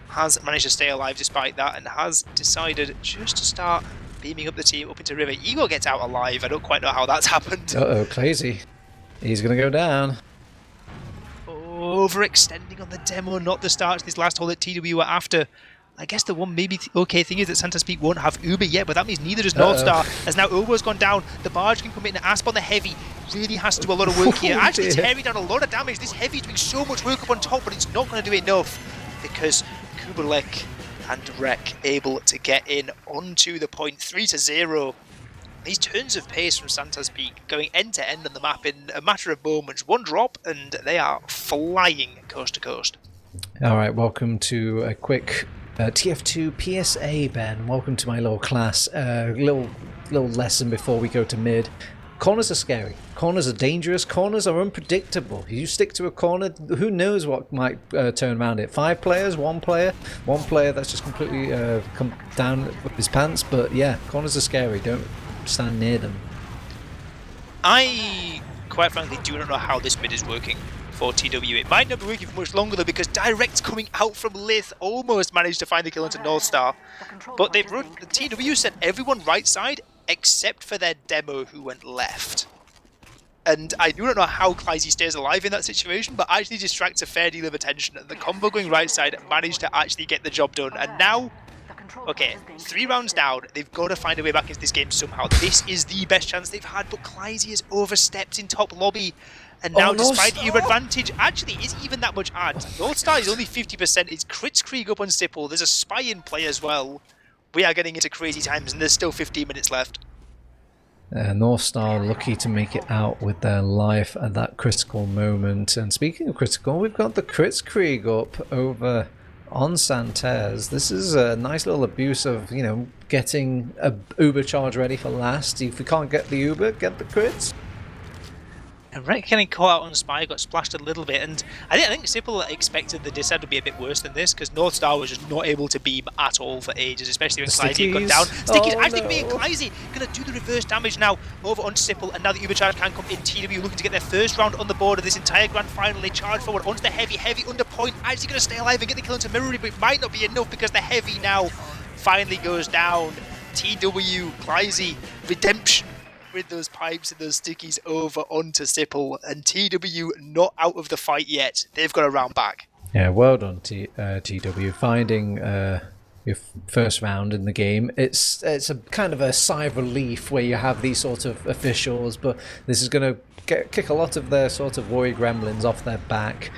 has managed to stay alive despite that, and has decided just to start beaming up the team up into river. Igor gets out alive. I don't quite know how that's happened. Uh-oh, Kleisy. He's going to go down. Overextending on the demo, not the start to this last hole that TW were after. I guess the one maybe okay thing is that SantazPeek won't have Uber yet, but that means neither does North Star, as now Obo's gone down. The barge can come in, Asp on the heavy really has to do a lot of work here. Actually tearing down a lot of damage. This heavy is doing so much work up on top, but it's not going to do enough, because Kuberlek and Rek able to get in onto the point, 3-0. These turns of pace from SantazPeek going end to end on the map in a matter of moments. One drop and they are flying coast to coast. All right, welcome to a quick TF2 PSA, Ben. Welcome to my little class. Little lesson before we go to mid. Corners are scary. Corners are dangerous. Corners are unpredictable. You stick to a corner, who knows what might turn around it. 5 players, 1 player. 1 player that's just completely come down with his pants. But yeah, corners are scary. Don't stand near them. I, quite frankly, do not know how this mid is working for TW. It might not be working for much longer though, because Direct coming out from Lith almost managed to find the kill into North Star. But they've run, the TW sent everyone right side, except for their demo who went left. And I do not know how Kleisy stays alive in that situation, but actually distracts a fair deal of attention, and the combo going right side managed to actually get the job done. And now, okay, 3 rounds down, they've got to find a way back into this game somehow. This is the best chance they've had, but Kleisy has overstepped in top lobby. And now, despite the Uber advantage, actually isn't even that much ad. North Star is only 50%, it's crits Krieg up on Stipple, there's a spy in play as well. We are getting into crazy times, and there's still 15 minutes left. North Star lucky to make it out with their life at that critical moment. And speaking of critical, we've got the crits Krieg up over on Santaz. This is a nice little abuse of, you know, getting a Uber charge ready for last. If you can't get the Uber, get the crits. And Rick getting caught out on Spy, got splashed a little bit, and I think Sipple expected the disad to be a bit worse than this, because North Star was just not able to beam at all for ages, especially when Clydey had gone down. Sticky's actually going to be in Clydey, going to do the reverse damage now over on Sipple, and now the Ubercharge can come in. TW looking to get their first round on the board of this entire grand final. They charge forward onto the heavy under point, actually going to stay alive and get the kill into Mirrory, but it might not be enough because the heavy now finally goes down. TW, Clydey, redemption with those pipes and those stickies over onto Sipple, and TW not out of the fight yet. They've got a round back. Yeah, well done, TW, finding your first round in the game. It's a kind of a sigh of relief where you have these sort of officials, but this is going to kick a lot of their sort of worry gremlins off their back.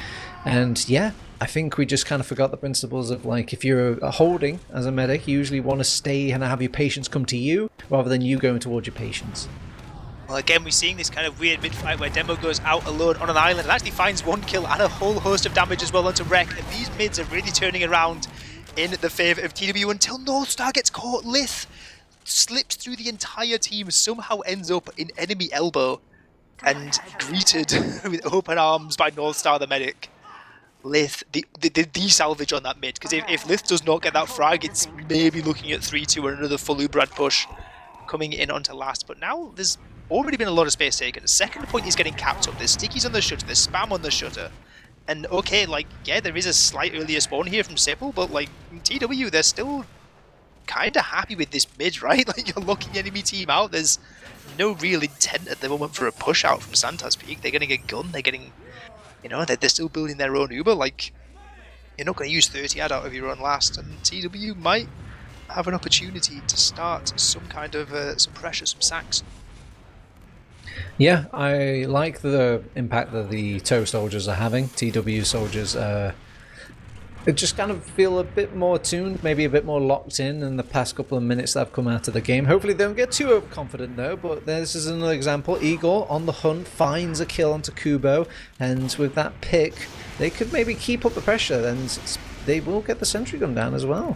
And yeah, I think we just kind of forgot the principles of, like, if you're holding as a medic, you usually want to stay and have your patients come to you rather than you going towards your patients. Well, again, we're seeing this kind of weird mid-fight where Demo goes out alone on an island and actually finds one kill and a whole host of damage as well onto Wreck, and these mids are really turning around in the favour of TW until North Star gets caught. Lith slips through the entire team, somehow ends up in enemy elbow and greeted with open arms by North Star the medic. Lith, the salvage on that mid, because if Lith does not get that frag, it's maybe looking at 3-2 or another full Ubrad push coming in onto last. But now there's already been a lot of space taken. The second point is getting capped up. There's stickies on the shutter, there's spam on the shutter. And okay, like, yeah, there is a slight earlier spawn here from Sipple, but like, TW, they're still kind of happy with this mid, right? Like, you're locking the enemy team out. There's no real intent at the moment for a push out from SantazPeek. They're getting a gun, they're getting, you know, they're still building their own Uber. Like, you're not going to use 30 ad out of your own last, and TW might have an opportunity to start some kind of some pressure, some sacks. Yeah, I like the impact that the TOW soldiers are having. TW soldiers just kind of feel a bit more tuned, maybe a bit more locked in the past couple of minutes that have come out of the game. Hopefully they don't get too overconfident though, but this is another example. Igor on the hunt finds a kill onto Kubo, and with that pick, they could maybe keep up the pressure, and they will get the sentry gun down as well.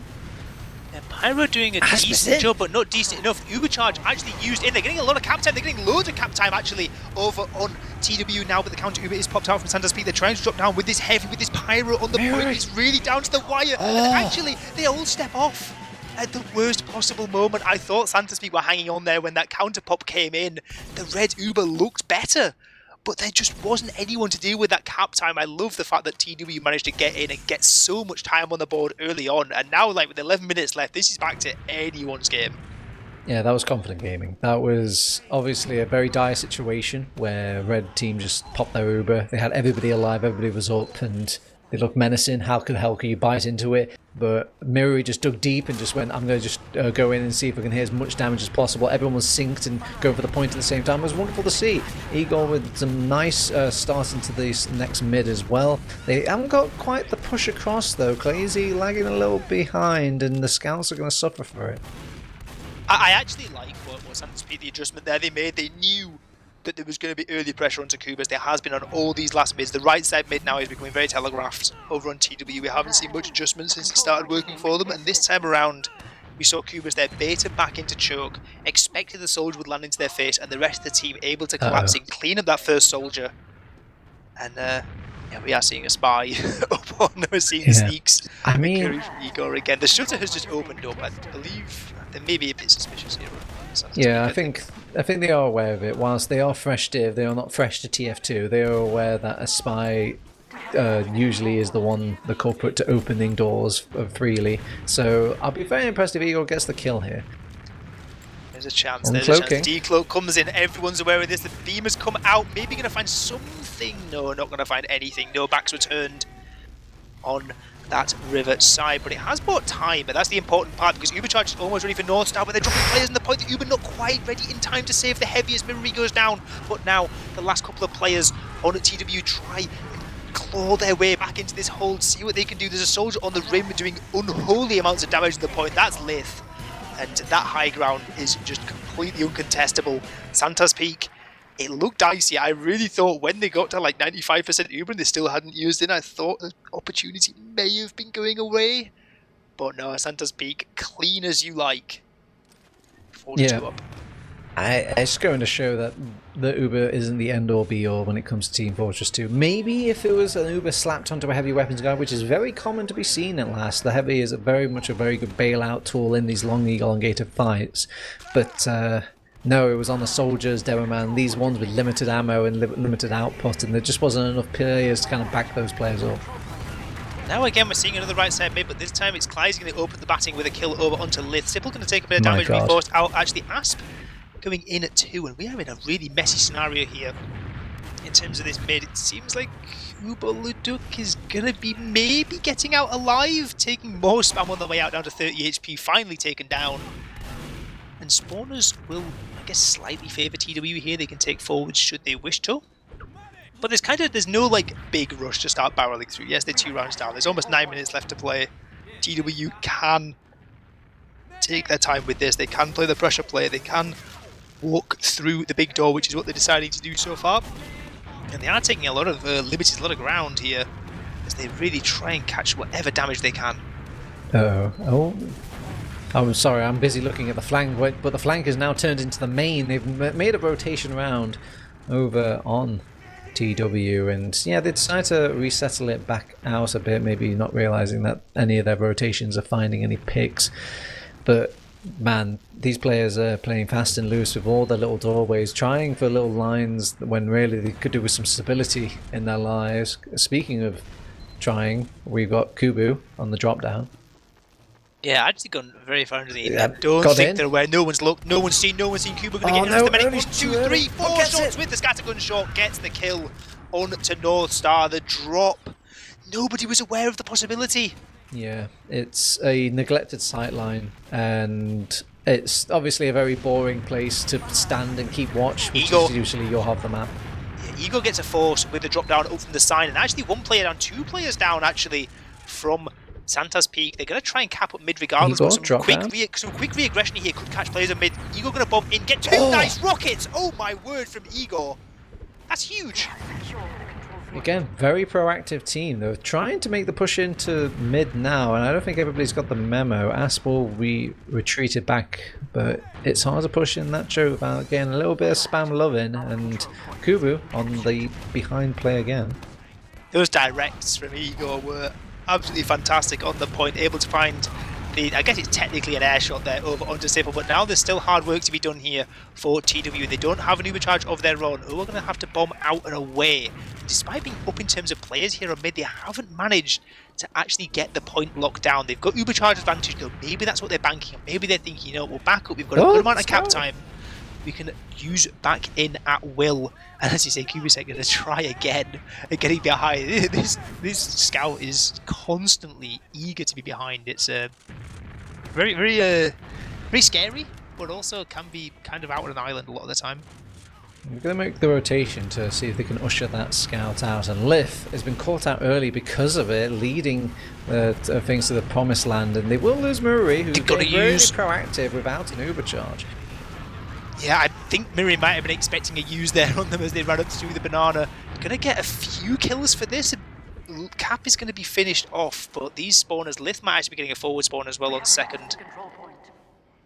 And Pyro doing a decent job, but not decent enough. Ubercharge actually used in. They're getting a lot of cap time. They're getting loads of cap time actually over on TW now, but the counter Uber is popped out from SantazPeek. They're trying to drop down with this heavy, with this Pyro on the point. It's really down to the wire. And actually, they all step off at the worst possible moment. I thought SantazPeek were hanging on there when that counter pop came in. The red Uber looked better, but there just wasn't anyone to deal with that cap time. I love the fact that TW managed to get in and get so much time on the board early on, and now, like, with 11 minutes left, this is back to anyone's game. Yeah, that was confident gaming. That was obviously a very dire situation where red team just popped their Uber. They had everybody alive, everybody was up, and they looked menacing. How the hell can you bite into it? But Mirrory just dug deep and just went, I'm going to just go in and see if I can hit as much damage as possible. Everyone was synced and going for the point at the same time. It was wonderful to see. Igor with some nice starts into this next mid as well. They haven't got quite the push across though. Crazy lagging a little behind, and the scouts are going to suffer for it. I actually like what SantazPeek, the adjustment there they made. They knew that there was going to be early pressure onto Kubas. There has been on all these last mids. The right side mid now is becoming very telegraphed over on TW. We haven't seen much adjustment since it started working for them, and this time around we saw Kubas there baited back into choke, expected the soldier would land into their face, and the rest of the team able to collapse in, clean up that first soldier. And yeah, we are seeing a spy up on, we're seeing the sneaks. I mean, Igor again. The shutter has just opened up. I believe there may be a bit suspicious here. Yeah, I think they are aware of it. Whilst they are fresh div, they are not fresh to TF2. They are aware that a spy usually is the culprit to opening doors freely. So I'll be very impressed if Igor gets the kill here. There's a chance. There's a chance. Decloak comes in. Everyone's aware of this. The beam has come out. Maybe going to find something. No, not going to find anything. No backs returned on that river side, but it has bought time, but that's the important part, because Ubercharge is almost ready for North Star, but they're dropping players in the point that Uber not quite ready in time to save the heaviest. Mirrory goes down, but now the last couple of players on TW try and claw their way back into this hold, see what they can do. There's a soldier on the rim doing unholy amounts of damage to the point. That's Lith, and that high ground is just completely uncontestable. SantazPeek, it looked dicey. I really thought when they got to like 95% Uber and they still hadn't used it, I thought the opportunity may have been going away. But no, SantazPeek, clean as you like. 42 up. It's going to show that that Uber isn't the end-all be-all when it comes to Team Fortress 2. Maybe if it was an Uber slapped onto a heavy weapons guard, which is very common to be seen at last. The heavy is very much a very good bailout tool in these long elongated fights. But no, it was on the soldiers, Demoman, these ones with limited ammo and limited output, and there just wasn't enough players to kind of back those players up. Now again we're seeing another right side mid, but this time it's Clyde's going to open the batting with a kill over onto Lith. Sipple going to take a bit of damage, reinforced out. Actually, Asp going in at 2, and we are in a really messy scenario here in terms of this mid. It seems like Uber Luduk is going to be maybe getting out alive, taking more spam on the way out down to 30 HP, finally taken down. And spawners will, I guess, slightly favour TW here. They can take forwards should they wish to. But there's no like big rush to start barreling through. Yes, they're 2 rounds down. There's almost 9 minutes left to play. TW can take their time with this. They can play the pressure play. They can walk through the big door, which is what they're deciding to do so far. And they are taking a lot of liberties, a lot of ground here, as they really try and catch whatever damage they can. Oh. I'm sorry, I'm busy looking at the flank, but the flank is now turned into the main. They've made a rotation round over on TW, and yeah, they decide to resettle it back out a bit, maybe not realizing that any of their rotations are finding any picks. But man, these players are playing fast and loose with all their little doorways, trying for little lines when really they could do with some stability in their lives. Speaking of trying, we've got Kubu on the drop down. Yeah, actually gone very far into the end. I don't think they're aware. No one's looked, no one's seen Kubu going to get into the medic. 1, 2, 3, 4 shots with the scattergun shot, gets the kill on to North Star. The drop, nobody was aware of the possibility. Yeah, it's a neglected sightline, and it's obviously a very boring place to stand and keep watch, which is usually your half the map. Yeah, Ego gets a force with the drop down up from the sign, and actually 1 player down, 2 players down actually from SantazPeek. They're going to try and cap up mid regardless, but some quick re-aggression here could catch players on mid. Ego going to bomb in, get 2 nice rockets! Oh my word, from Ego. That's huge. Again, very proactive team. They're trying to make the push into mid now, and I don't think everybody's got the memo. Aspel, we retreated back, but it's hard to push in that choke without getting a little bit of spam loving, and Kubu on the behind play again. Those directs from Ego were absolutely fantastic on the point, able to find the, I guess it's technically an air shot there over onto Sipple, but now there's still hard work to be done here for TW. They don't have an overcharge of their own. We're going to have to bomb out and away. Despite being up in terms of players here on mid, they haven't managed to actually get the point locked down. They've got overcharge advantage though. Maybe that's what they're banking on. Maybe they're thinking, you know, we'll back up. We've got a good amount of cap time. We can use back in at will. And as you say, Kubicek going to try again at getting behind. This scout is constantly eager to be behind. It's very scary, but also can be kind of out on an island a lot of the time. We're going to make the rotation to see if they can usher that scout out. And Lith has been caught out early because of it, leading things to the promised land. And they will lose Murray, who's been really proactive without an overcharge. Yeah, I think Miri might have been expecting a use there on them as they ran up through the banana. Gonna get a few kills for this. Cap is going to be finished off, but these spawners, Lith might actually be getting a forward spawn as well on second.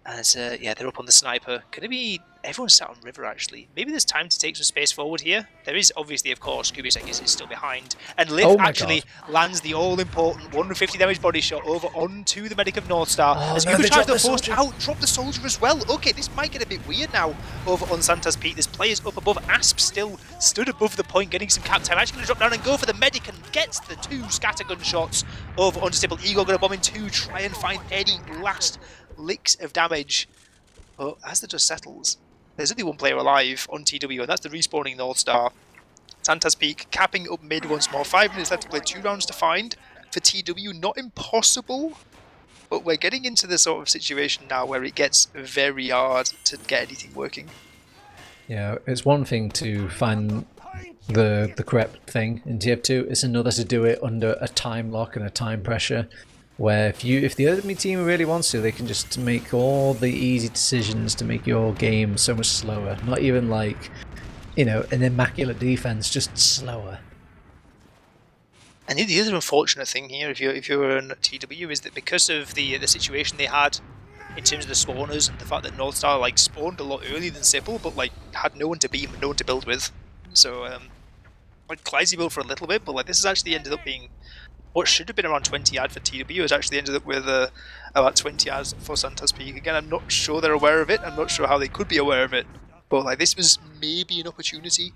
As, yeah, they're up on the sniper. Gonna be... Everyone's sat on river, actually. Maybe there's time to take some space forward here. There is, obviously, of course, Kubicek is still behind. And Lith actually lands the all-important 150 damage body shot over onto the medic of North Star. As Uber tries to force out, drop the soldier as well. Okay, this might get a bit weird now over on SantazPeek. There's players up above. Asp still stood above the point, getting some cap time. Actually going to drop down and go for the medic and gets the 2 scattergun shots over onto Stipple. Ego going to bomb in 2, try and find any last licks of damage. But as the dust settles, there's only 1 player alive on TW, and that's the respawning North Star. SantazPeek capping up mid once more. 5 minutes left to play, 2 rounds to find for TW. Not impossible, but we're getting into the sort of situation now where it gets very hard to get anything working. Yeah, it's one thing to find the correct thing in TF2. It's another to do it under a time lock and a time pressure, where if the enemy team really wants to, they can just make all the easy decisions to make your game so much slower. Not even like, you know, an immaculate defense, just slower. And the other unfortunate thing here, if you're on TW, is that because of the situation they had in terms of the spawners and the fact that North Star like spawned a lot earlier than Sipple, but like had no one to beam and no one to build with. So like Kleisy built for a little bit, but like this has actually ended up being what should have been around 20 ad for TW has actually ended up with about 20 ads for SantazPeek. Again, I'm not sure they're aware of it. I'm not sure how they could be aware of it, but like this was maybe an opportunity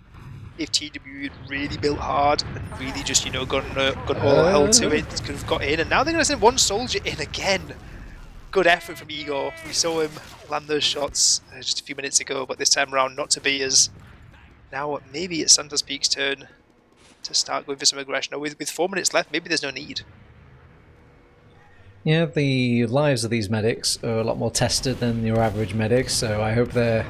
if TW had really built hard and really just, you know, gone all hell to it, could have got in. And now they're going to send one soldier in again. Good effort from Igor. We saw him land those shots just a few minutes ago, but this time around not to be, as now maybe it's SantazPeek's turn to start going for some aggression. Or with 4 minutes left, maybe there's no need. Yeah, the lives of these medics are a lot more tested than your average medics, so I hope their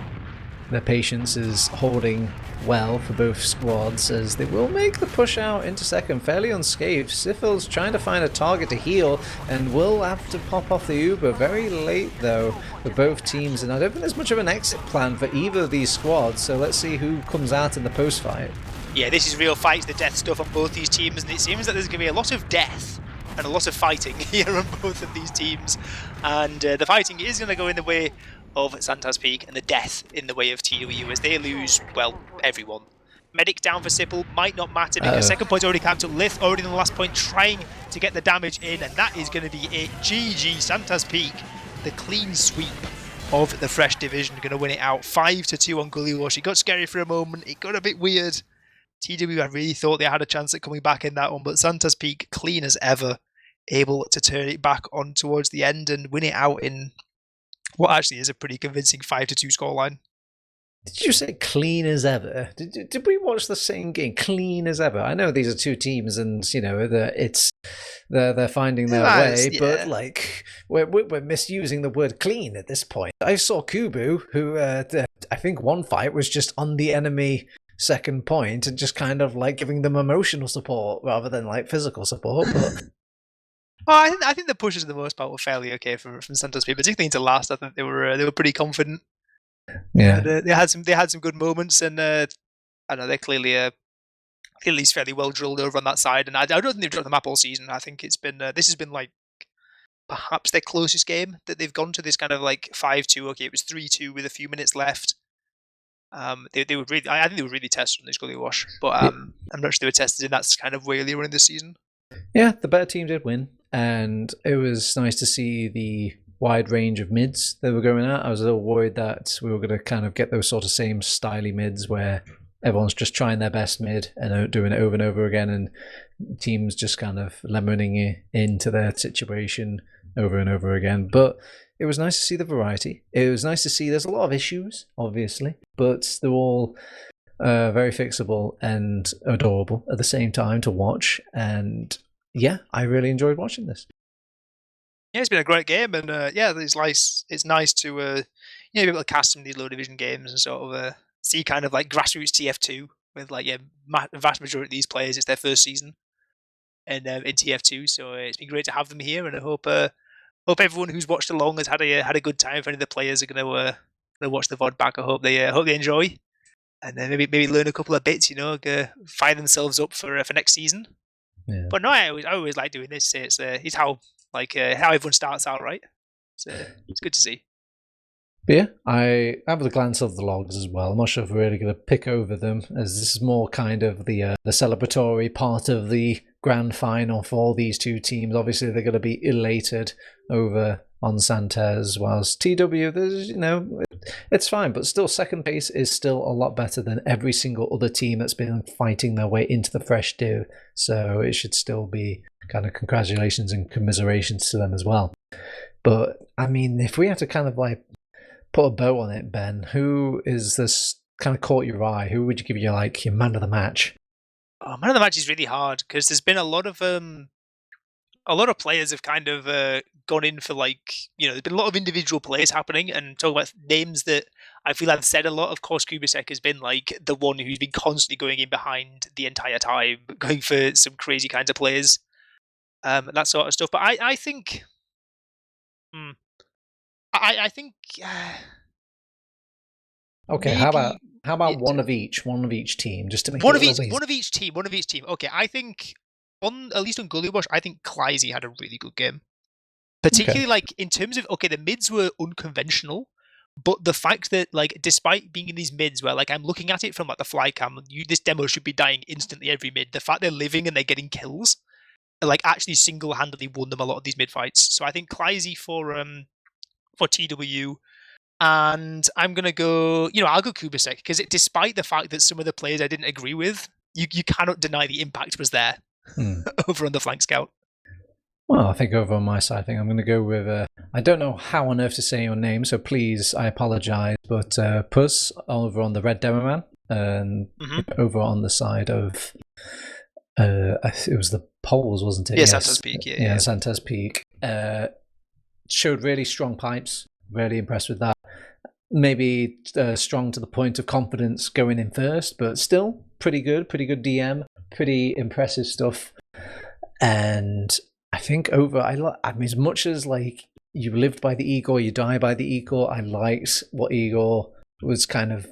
patience is holding well for both squads, as they will make the push out into second fairly unscathed. Sifil's trying to find a target to heal and will have to pop off the Uber very late though for both teams, and I don't think there's much of an exit plan for either of these squads, so let's see who comes out in the post fight. Yeah, this is real fights, the death stuff on both these teams, and it seems that there's going to be a lot of death and a lot of fighting here on both of these teams, and the fighting is going to go in the way of SantazPeek and the death in the way of TW as they lose, well, everyone. Medic down for Sipple might not matter because second point's already capped up. Lith already in the last point trying to get the damage in, and that is going to be it. GG SantazPeek, the clean sweep of the Fresh Division, going to win it out 5-2 on Gullywash. It got scary for a moment, it got a bit weird. TW, I really thought they had a chance at coming back in that one, but SantazPeek, clean as ever, able to turn it back on towards the end and win it out in what actually is a pretty convincing 5-2 scoreline. Did you say clean as ever? Did we watch the same game? Clean as ever. I know these are two teams, and you know they're finding their way, yeah. But like we're misusing the word clean at this point. I saw Kubu, who I think one fight was just on the enemy second point and just kind of like giving them emotional support rather than like physical support. But well, I think the pushes for the most part were fairly okay from SantazPeek, particularly into last. I think they were pretty confident. Yeah, they had some good moments, and I know they're clearly at least fairly well drilled over on that side. And I don't think they've dropped the map all season. I think it's been this has been like perhaps their closest game that they've gone to this kind of like 5-2. Okay, it was 3-2 with a few minutes left. They were really, I think they were really tested on this Gullywash, but I'm not sure they were tested in that kind of way earlier in the season. Yeah, the better team did win, and it was nice to see the wide range of mids they were going at. I was a little worried that we were going to kind of get those sort of same styly mids where everyone's just trying their best mid and doing it over and over again, and teams just kind of lemoning into their situation over and over again. But it was nice to see the variety. It was nice to see there's a lot of issues, obviously, but they're all very fixable and adorable at the same time to watch. And yeah, I really enjoyed watching this. Yeah, it's been a great game, and yeah, it's nice. It's nice to be able to cast some of these low division games and sort of see kind of like grassroots TF2 with like vast majority of these players. It's their first season, and in TF2, so it's been great to have them here, and I hope everyone who's watched along has had a good time. If any of the players are going to watch the VOD back, I hope they enjoy, and then maybe learn a couple of bits. Fire themselves up for next season. Yeah. But no, I always like doing this. It's how everyone starts out, right? So it's good to see. But yeah, I have a glance of the logs as well. I'm not sure if we're really going to pick over them, as this is more kind of the celebratory part of the grand final for all these two teams. Obviously, they're going to be elated over on Santaz, whilst TW, there's, it's fine, but still second place is still a lot better than every single other team that's been fighting their way into the Fresh Div. So it should still be kind of congratulations and commiserations to them as well. But I mean, if we had to kind of like put a bow on it, Ben, who is this kind of caught your eye? Who would you give your man of the match? Oh, man of the match is really hard because there's been a lot of players have kind of gone in for there's been a lot of individual plays happening, and talk about names that I feel I've said a lot. Of course, Kubicek has been like the one who's been constantly going in behind the entire time, going for some crazy kinds of plays, and that sort of stuff. But I think, I think. Okay, maybe, how about one of each team, just to make one of each team. Okay, I think at least on Gullywash, I think Kleisy had a really good game. Particularly like in terms of the mids were unconventional, but the fact that like despite being in these mids where like I'm looking at it from like the fly cam, this demo should be dying instantly every mid. The fact they're living and they're getting kills, like actually single-handedly won them a lot of these mid fights. So I think Kleisy for TW. And I'm gonna go, I'll go Kubasek because despite the fact that some of the players I didn't agree with, you cannot deny the impact was there over on the flank scout. Well, I think over on my side, I think I'm going to go with, I don't know how on earth to say your name, so please, I apologise, but Puss over on the Red Demo Man, and over on the side of, it was the Poles, wasn't it? Yeah, yes. SantazPeek, yeah. SantazPeek. Showed really strong pipes, really impressed with that. Maybe strong to the point of confidence going in first, but still pretty good DM, pretty impressive stuff. And I think as much as like you lived by the Igor, you die by the Igor, I liked what Igor was kind of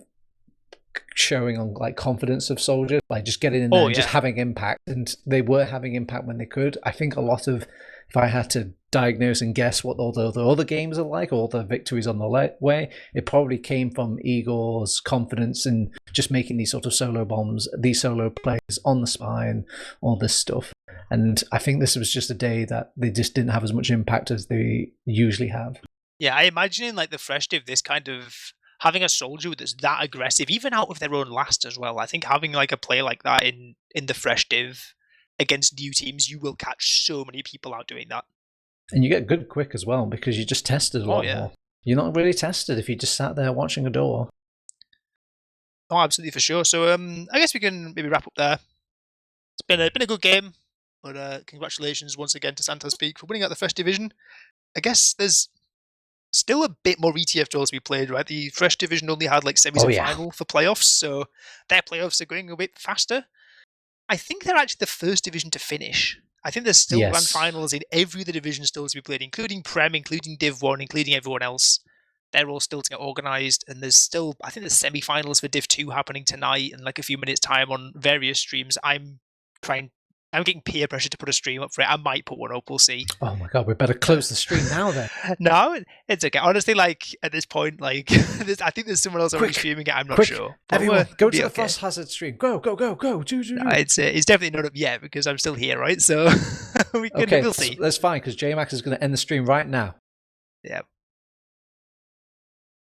showing on like confidence of soldiers, like just getting in there and just having impact. And they were having impact when they could. I think a lot of, if I had to diagnose and guess what all the other games are like, all the victories on the way, it probably came from Igor's confidence in just making these sort of solo bombs, these solo plays on the spy and all this stuff. And I think this was just a day that they just didn't have as much impact as they usually have. Yeah, I imagine in like the fresh div, this kind of having a soldier that's that aggressive, even out of their own last as well. I think having like a play like that in the fresh div against new teams, you will catch so many people out doing that. And you get good quick as well because you just tested a lot more. You're not really tested if you just sat there watching a door. Oh, absolutely, for sure. So I guess we can maybe wrap up there. It's been a good game, but congratulations once again to SantazPeek for winning out the Fresh Division. I guess there's still a bit more ETF2L to be played, right? The Fresh Division only had like semis and final for playoffs, so their playoffs are going a bit faster. I think they're actually the first division to finish. I think there's still grand finals in every other division still to be played, including Prem, including Div 1, including everyone else. They're all still to get organised, and there's still, I think there's semi-finals for Div 2 happening tonight in like a few minutes' time on various streams. I'm getting peer pressure to put a stream up for it. I might put one up, we'll see. Oh my god, we better close the stream now then. No, it's okay. Honestly, like at this point, like I think there's someone else already streaming it. I'm not sure. But everyone, go to the Frost Hazard stream. Go. No, it's definitely not up yet because I'm still here, right? So we'll see. That's fine because JMax is going to end the stream right now. Yeah.